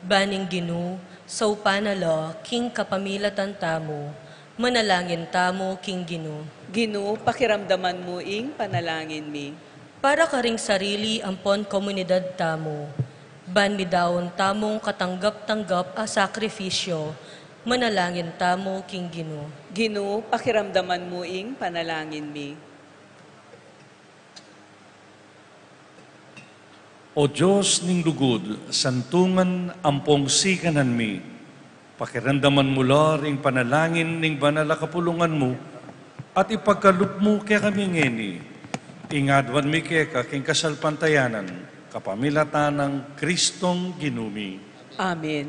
baning Ginu, sau panala, king kapamilatan tamo, manalangin tamo king Ginu. Ginu, pakiramdaman mo ing panalangin mi. Para karing sarili ampon komunidad tamo, ban midawon tamong katanggap-tanggap a sakrifisyo, manalangin tamo king Ginu. Ginu, pakiramdaman mo ing panalangin mi. O Diyos ning lugod, santungan ampong sikanan mi, pakiramdaman mo ring panalangin ning banal a kapulungan mo, at ipagkalup mo kaya kami ngeni, ingadwan mi kaya king kasalpantayanan, kapamilatan ng Kristong Ginumi. Amen.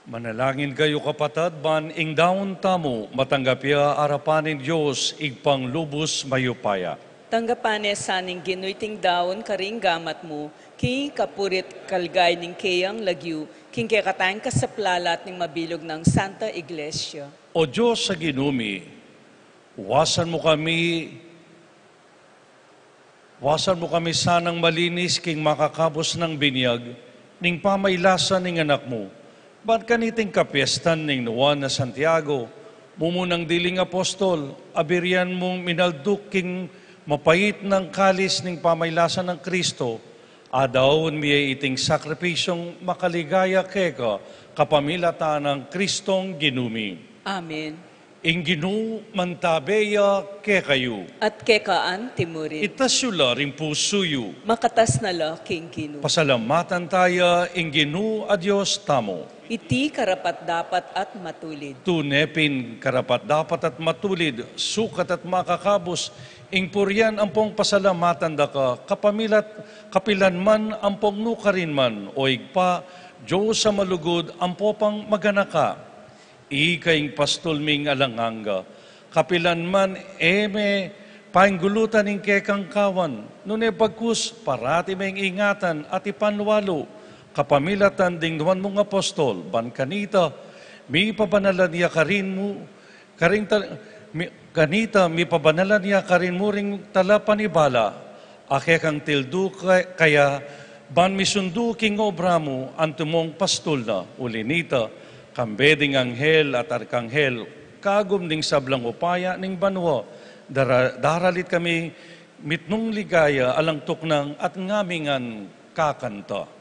Manalangin kayo kapatad, ban ing daon tamo, matanggapya arapanin Diyos, igpang lubos mayupaya. Tanggapane saning ginuiting daon karing gamat mo, king kapurit kalgay ning kayang lagyu, king kekatayin kasaplalat ning mabilog ng Santa Iglesia. O Diyos sa ginumi, wasan mo kami sanang malinis king makakabos ng binyag, ning pamaylasan ning anak mo. Ba't kaniting kapiestan ning Juan na Santiago, mumunang diling apostol, abirian mong minalduk king mapait ng kalis ning pamaylasan ng Kristo, adaon miye iting sakripisyong makaligaya keka kapamilata ng Kristong ginumi. Amen. Ing ginu mantabeya kekayo. At kekaan timurin. Itasyula rin pusuyo. Makatas na la king ginu. Pasalamatan tayo ing ginu a Diyos tamo. Iti karapat dapat at matulid. Tunepin karapat dapat at matulid, sukat at makakabos, ing puryan ampong pasalamatan da ka, kapilan man ampong nukarin man, o igpa, Diyos sa malugod, ampo pang maganaka. Ikaing pastol ming alanganga, kapilan man eme, painggulutan ing kekang kawan, nune bagkus, parati may ingatan at ipanwalo, kapamilatan ding duman mong apostol, ban kanita, mi pabanalan niya karin mo, kanita mi pabanalan niya karin mo ring talapanibala, akekang tildu kaya, ban misundu king obra mo, antumong pastol na, ulinita, kambeding anghel at arkanghel, kagum ding sablang upaya ning banwa, daralit kami mitnong ligaya alang tuknang at ngamingan kakanta.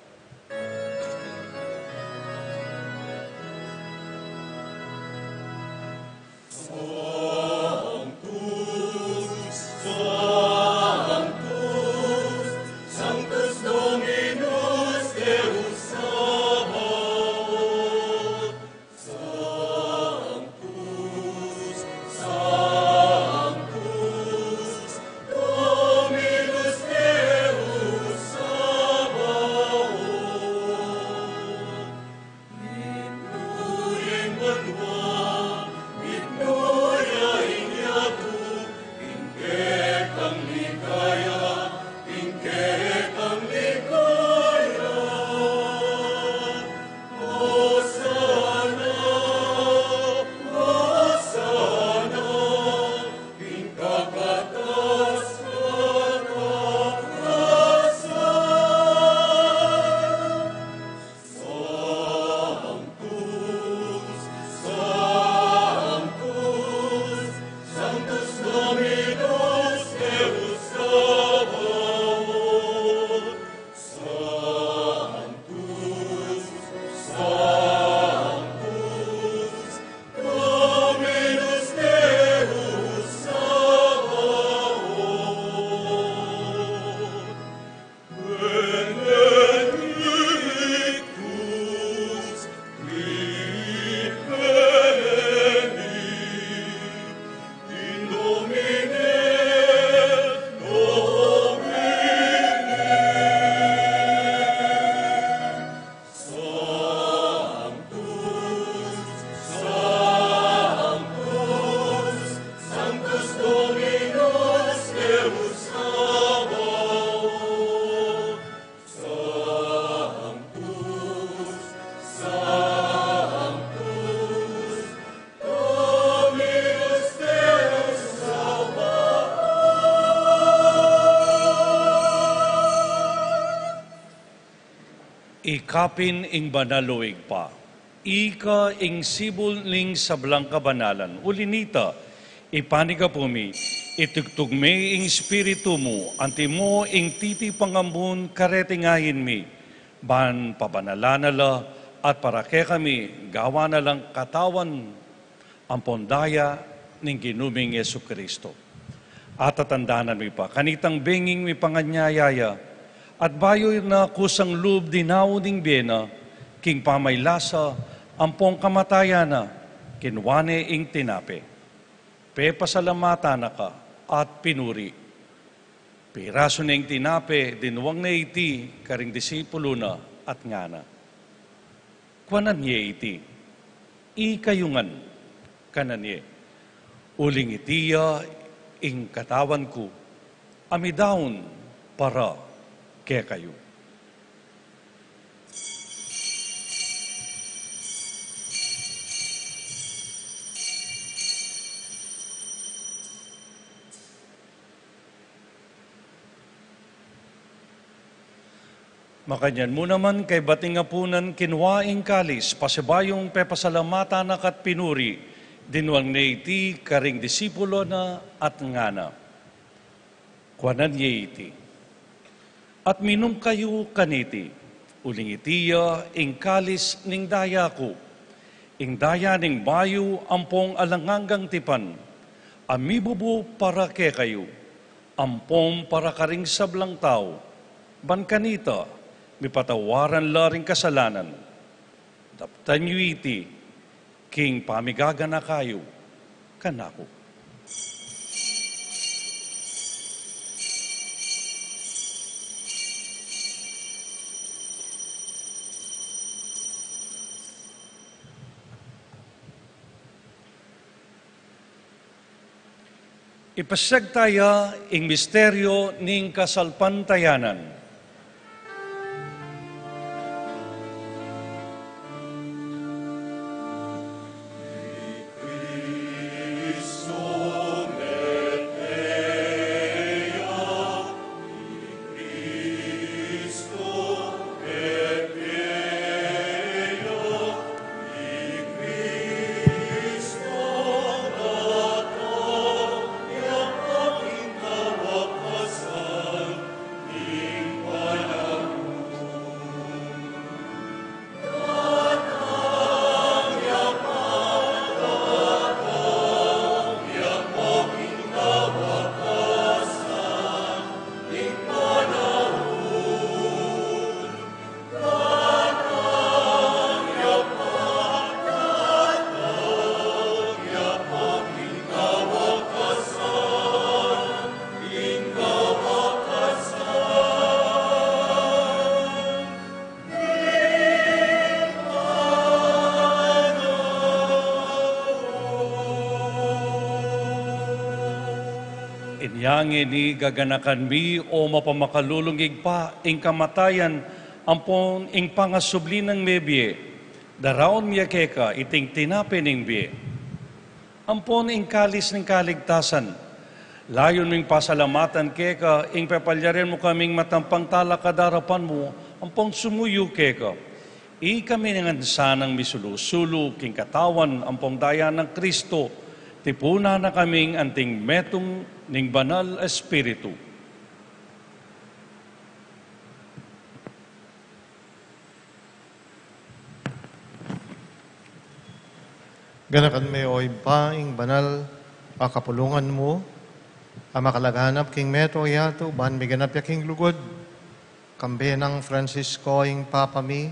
Ikapin ing banaluig pa. Ika ing sibul ning sablang kabanalan. Ulinita, ipaniga pumi, itugtugme ing spiritu mo, anti mo ing titi pangambun karetingahin mi. Ban pabanalana at parake kami, gawa na lang katawan ang pondaya ning ginuming Yesu Kristo. At tatandanan mi pa, kanitang benging mi panganyayaya, at bayoy na kusang loob dinaw ning biyena, king pamaylasa, ampong kamatayan na, kinwane ing tinape. Pe pasalamata na ka, at pinuri. Piraso na ing tinape, dinuwang na iti, karing disipulo na, at ngana. Kwanan niya iti, ikayungan kananye. Uling itiya ing katawan ko, amidawon para kaya kayo. Makanyan mo naman kay bating apunan kinwaing kalis, pasibayong pepasalamata na kat pinuri, dinwang na iti karing disipulo na at ngana. Kuanan niya iti. At minum kayo kaniti, uling itiya ing kalis ning daya ko, ing daya ning bayo ampong alanganggang tipan, amibubu para ke kayo, ampong para karing sablang tao, ban kanita, may patawaran laring kasalanan. Daptan yu iti, king pamigaga na kayo, kanako. Ipasag tayo ing misteryo ning kasalpantayanan. Inyangin ni gaganakan mi o mapamakalulungig pa ing kamatayan ampon ing pangasubli ng mebye, daraon miya keka iting tinapin ing biye. Ampon ing kalis ng kaligtasan, layon ming pasalamatan keka ing pepalyarin mo kaming matampang talakadarapan mo, ampong sumuyo keka. Kami ng sanang misulusulo king katawan ampong daya ng Kristo, tipuna na kaming anting metong ning banal espiritu. Ganakan may oy paing banal akapulungan mo, makalaghanap king meto yato, ban may ganap ya king lugod, kambe ng Francisco ing Papa mi,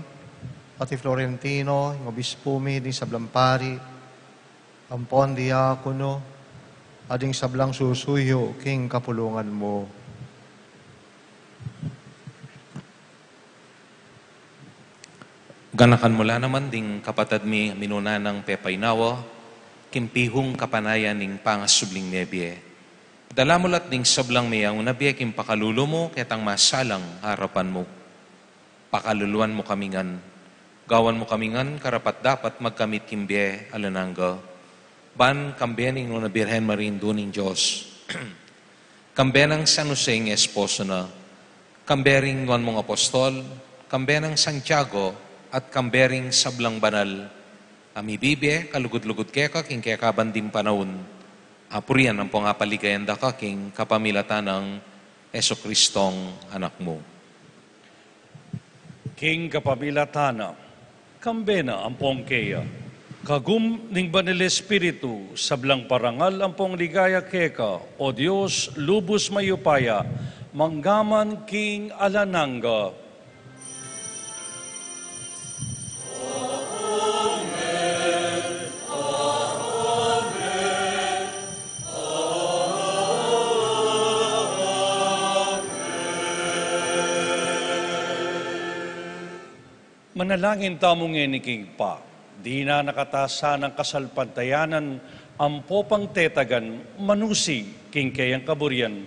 pati Florentino, ing obispo mi, di sablampari, ampon diakono, ading sablang susuyo king kapulungan mo. Ganakan mula naman ding kapatad mi minuna ng pepaynawa, kimpihong kapanayan ning pangasubling nebye. Dala mulat ding sablang mi ang unabye kim pakalulo mo ketang masalang harapan mo. Pakaluluan mo kamingan, gawan mo kamingan karapat dapat magkamit kimbye alanangga. Ban kambening no na Birhen Marin duning Diyos. Kambenang San Jose ng esposo na, kambering nuan mong apostol, kambenang Santiago, at kambering sablang banal. Amibibye, kalugod-lugod keka, king keka bandim panahon. Apurian ang pangapaligayan da ka, king kapamilatan ng Yeso Kristong anak mo. King kapamilatana, kambena ang pongkeya. Kagum ning banil Espiritu, sablang parangal ang pong ligaya keka, o Diyos, lubos mayupaya, manggaman king alanangga. Manalangin tamong eniking pa. di na nakatasa ng kasalpantayanan, ampo pang tetagan, manusi, kingkayang kaburian,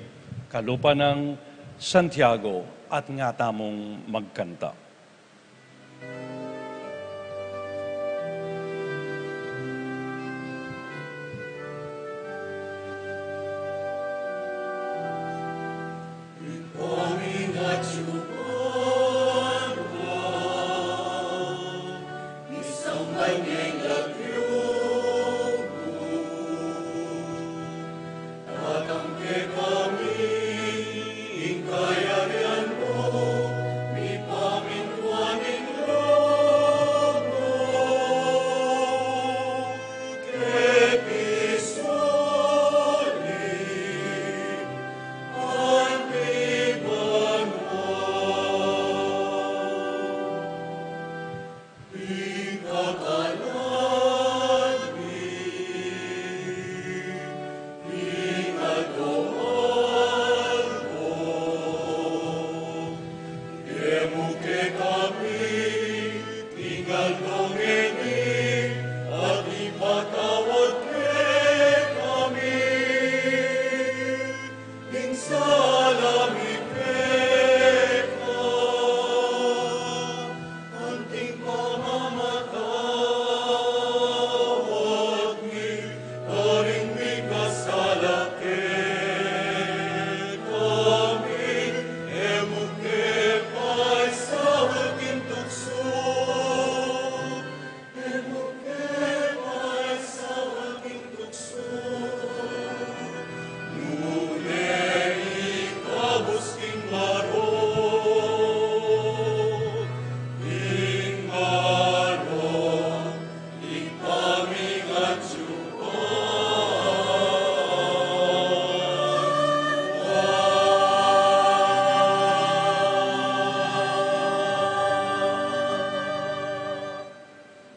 kalupa ng Santiago, at nga tamong magkanta.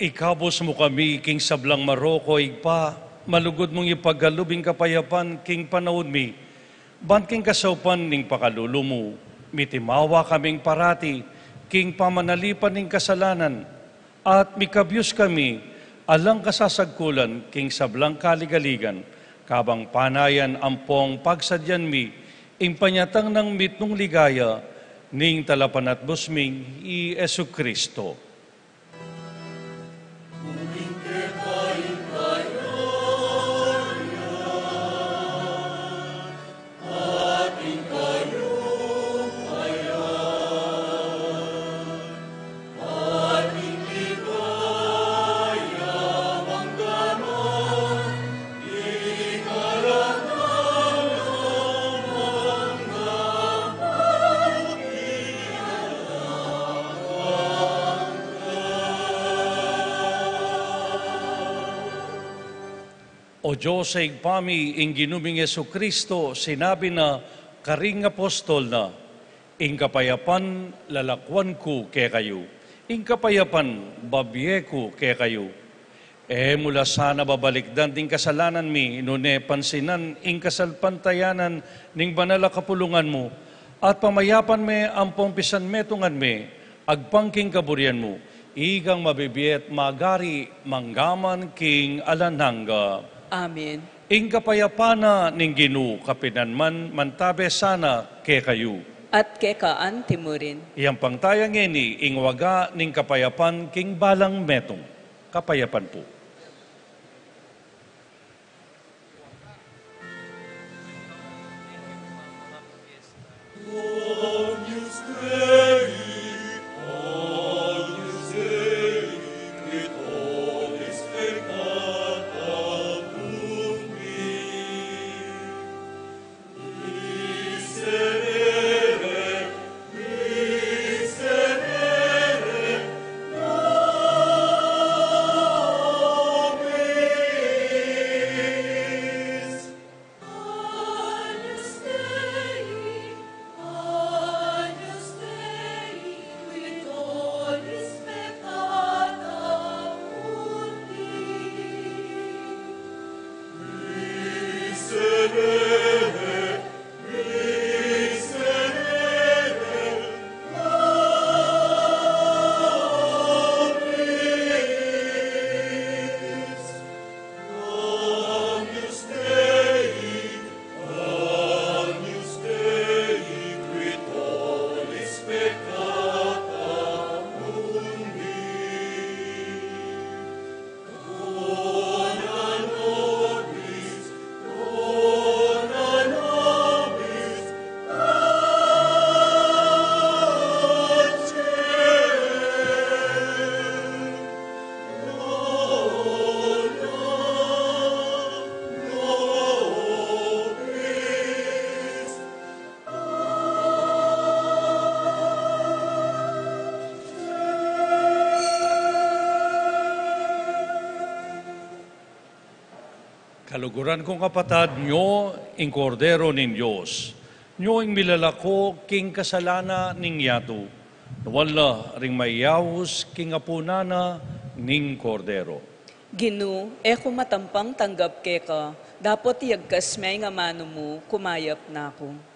Ikabos mo kami, king sablang Maroko, igpa, malugod mong ipaggalubing kapayapan, king panahon mi, ban king kasaupan ning pakalulo mo, mitimawa kaming parati, king pamanalipan ning kasalanan, at mikabyos kami, alang kasasagkulan, king sablang kaligaligan, kabang panayan ampong pagsadyan mi, ing panyatang ng mitnong ligaya, ning talapan at busming i Esu Kristo. O Diyos sa igpami, ing ginuming Yesu Kristo, sinabi na, karing apostol na, ing kapayapan lalakwan ko kay kayo, ing kapayapan babye ko kay kayo. Mula sana babalikdan ting kasalanan mi, inune pansinan ing kasalpantayanan ning banala kapulungan mo, at pamayapan me ampong pisan metungan me, agpangking kaburian mo, igang mabibiyet magari manggaman king alananga. Amen. Ing kapayapana ning Ginoo kapinanman mantabe sana ke kayo. At kekaan timurin. Iyang pangtayang ini ing waga ning kapayapan king balang metong. Kapayapan po. Aluguran kong kapatad, nyo ing kordero nin Diyos. Nyo ing milalako king kasalana ning yato. Wala ring mayawos king apunana ning kordero. Ginu, eko matampang tanggap keka, dapat iyagkas may nga mano mo, kumayap na ako.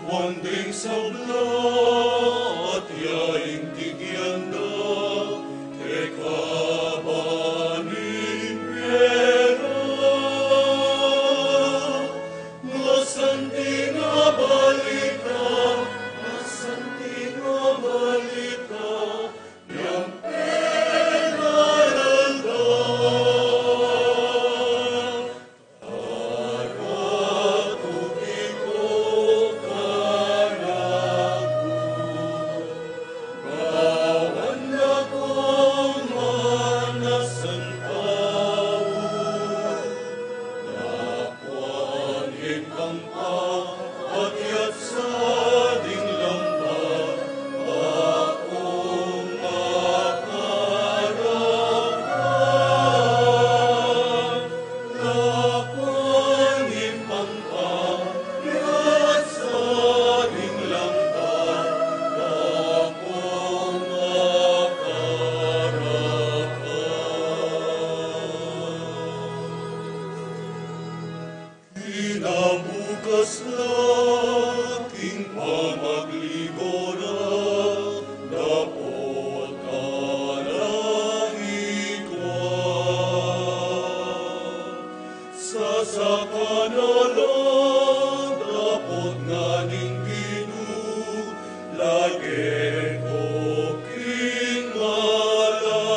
Wanding sabla at yaing tigyanda, ekabaning pera. Masanti nga balita, yang penaralda. Inabukas laking pamagligora, dapot kalangitwa. Sa sakanalan, dapot nga ning Ginu, lagi ko king malala.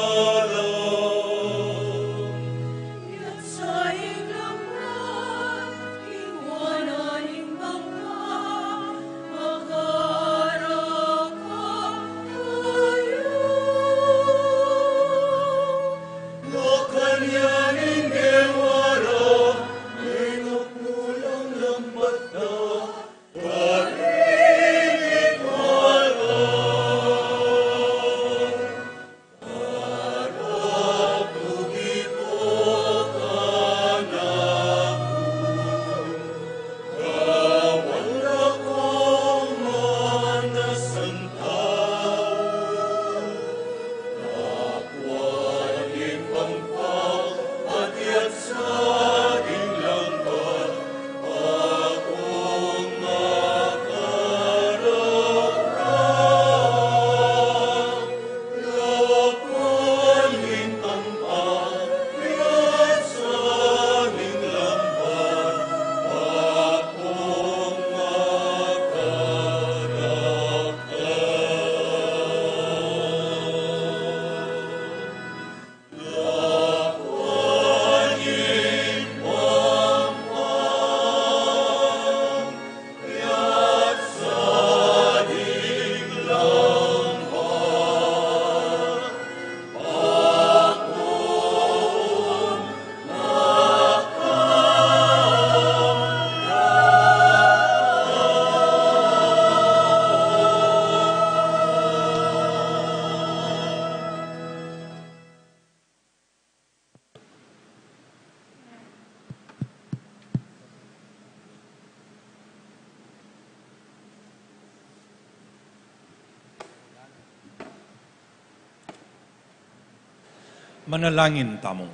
Manalangin tamo.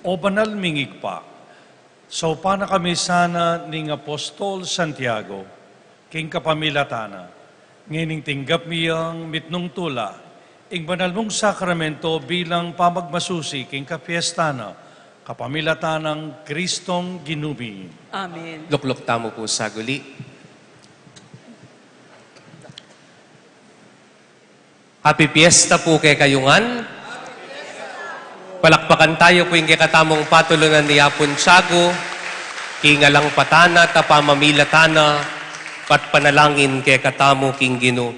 O banal mingig pa, so pana kami sana ning Apostol Santiago, king kapamilatana, ngining tinggap miyang mitnong tula, ing banal mong sakramento bilang pamagmasusi king kapiestana, kapamilatanang Kristong Ginumi. Amen. Luklok tamo po sa guli. Happy Fiesta po kay kayungan. Palakpakan tayo po yung kikatamong patulunan ni Apon Tiago, kingalang patana, tapamamilatana, pat panalangin kay katamo king Gino.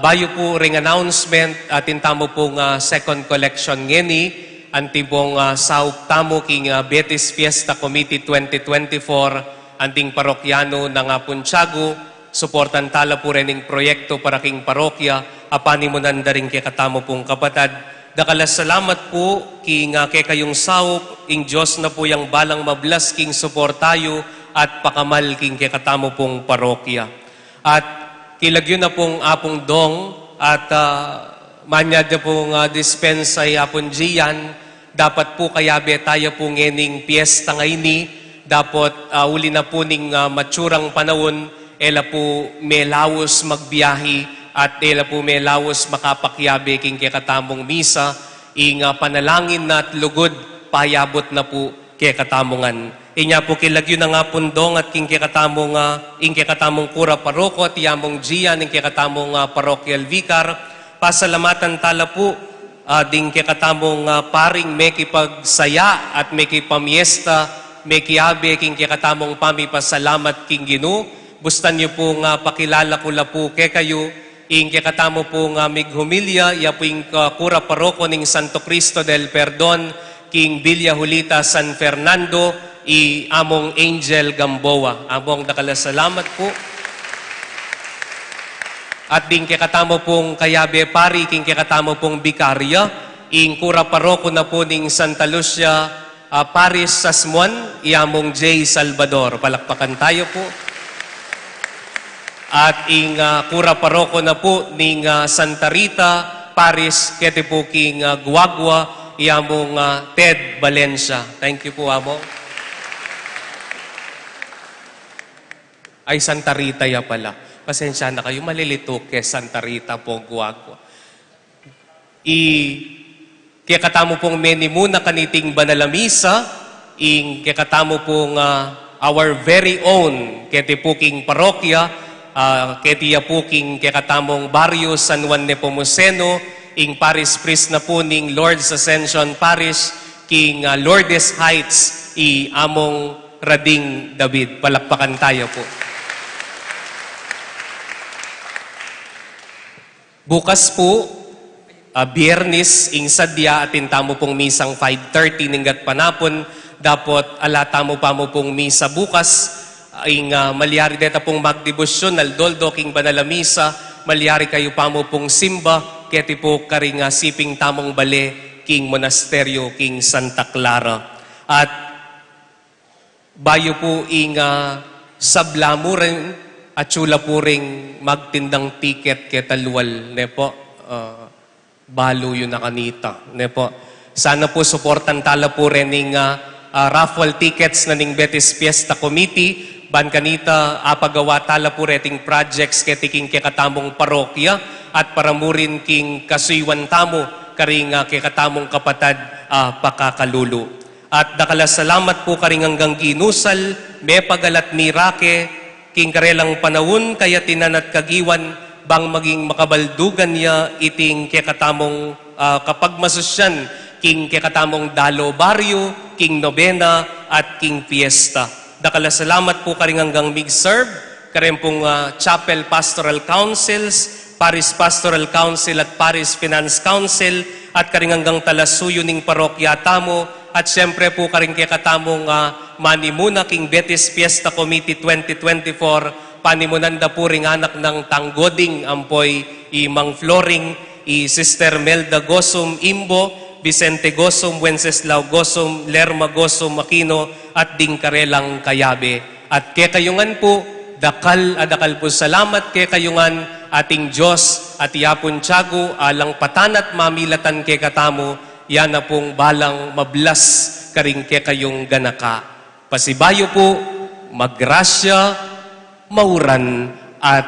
Bayo po ring announcement, atin tamo pong second collection ngeni, anti pong sauk tamo king Betis Fiesta Committee 2024, anting parokyano ng Apon Tiago, suportan tala po rin ng proyekto para king parokya, apani mo nandaring kay katamo pong kapatad. Dakalas salamat po king kay kayong saup, ing Diyos na po yung balang mablas king suportayo at pakamal king kay katamo pong parokya. At kilagyo na pong apong dong at manya na pong dispensay apong jiyan, dapat po kayabe tayo po ngening piyesta ngayni, dapat uli na po ning matsurang panahon, ela po may lawos magbiyahi, at ela po may lawos makapakyabe king kekatamong misa, ing panalangin na at lugod, payabot na po kekatamongan. Inya po kilagyo na nga pundong at king kekatamong kura paroko at yamong jiyan, ing kekatamong parochial vicar, pasalamatan tala po, ding kekatamong paring may kipagsaya at may kipamiesta, may kiabe king kekatamong pamipasalamat king Gino. Bustan niyo po nga pakilala ko la po kay kayo, ing kakatamo po nga mighumilya, ya po ing kura paroko ning Santo Cristo del Perdon, king Villa Julita San Fernando, i among Angel Gamboa. Among nakalasalamat po. At ding kakatamo pong kayabe pari, king kakatamo pong bikarya, ing kura paroko na po ning Santa Lucia Paris Sasmuan, i among J. Salvador. Palakpakan tayo po. At ing kura paroko na po ning Santa Rita, Paris, kete po king Guagua, iamong Ted Valencia. Thank you po, amo. Ay, Santa Rita ya pala. Pasensya na kayo, malilito kay Santa Rita po, Guagua. Kaya katamo pong meni muna kaniting banalamisa, ing kaya katamo pong our very own, kete po king parokya, ketiya po king kekatamong Barrio San Juan Nepomuceno, ing Paris Priest na po ning Lord's Ascension Parish, king Lourdes Heights, i among Rading David. Palakpakan tayo po. Bukas po, Biyernes, ing sadya atin tamo pong misang 5:30 ninggat panapon, dapat alata mo pa mo pong misa bukas, ing malyari deta pong magdebosyon, naldoldo king banalamisa, malyari kayo pa mo pong simba, keti po karing siping tamong bale, king monasteryo, king Santa Clara. At bayo po ing sabla mo rin, at chula po ring magtindang tiket ketalual, ne po, balo yun na kanita, ne po. Sana po suportan tala po rin ning raffle tickets na ning Betis Fiesta Committee, ban kanita apagawa tala po reting projects ketiking kekatamong parokya at paramurin king kasuywan tamo karing kekatamong kapatad pakakalulu. At salamat po karing hanggang ginusal, may pagalat mirake, king karelang panahon kaya tinanat kagiwan, bang maging makabaldugan niya iting kekatamong kapag masusyan, king kekatamong Dalo Barrio, king Novena at king Fiesta. Salamat po karing hanggang mig-serve, karing pong Chapel Pastoral Councils, Paris Pastoral Council at Paris Finance Council, at karing hanggang talasuyo ning parokya tamo, at siyempre po karing kekatamong manimuna king Betis Fiesta Committee 2024, panimunanda po ring anak ng Tanggoding, ampoy i Mang Floring, i Sister Melda Gosum Imbo, Vicente Gosum, Wenceslao Gosum, Lerma Gosum Aquino, at ding karelang kayabe. At kay kayungan po, dakal po salamat kay kayungan ating Diyos, at yapon tiyago alang patanat mamilatan ke katamo, yan na pong balang mablas karing ke kayong ganaka. Pasibayo po, maggrasya, mauran, at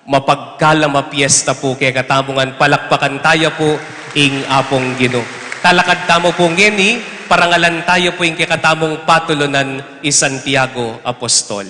mapagkala mapiesta po kaya katamungan palakpakan tayo po ing apong Ginoo. Talakad tamo po ngeni, parangalan tayo po ing kikatamong patulunan i Santiago Apostol.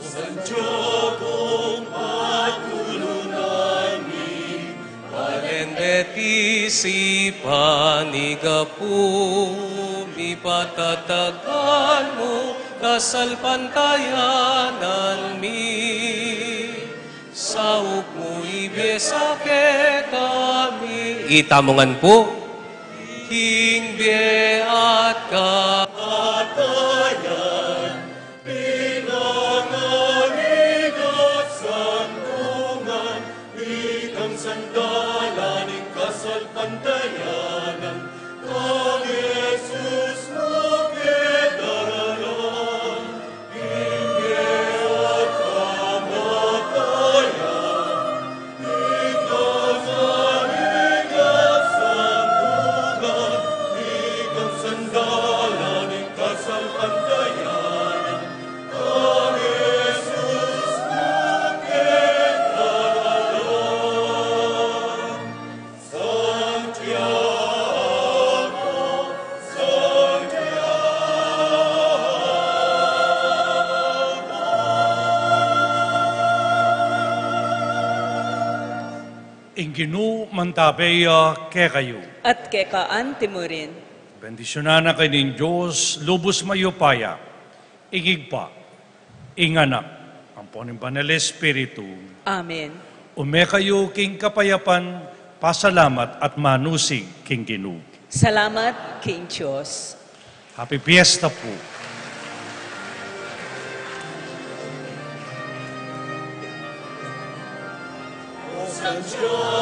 Santiago patulunan ni Valendetisipan igapumi patatagan mo kasalpantayanan mi sauk mo ibesake kami. Itamongan po. King beat ka atayan pinangangaligat santungan ikang sandalan ing kasalpantayanan kang Jesus mo kedaralan ingeat kamatayan pinangangaligat santungan ikang sandalan ing kasalpantayanan kang Jesus mo kedaralan Santiago, Ing Ginoo mantabeya ke kayo. At kekaan timurin. Bendisyonan na kayo ng Diyos, lubos mayupaya, igigpa, inganak, ang poning banal Espiritu. Amen. Ume kayo king kapayapan, pasalamat at manusig king Ginoo. Salamat, King Diyos. Happy Fiesta po. Santiago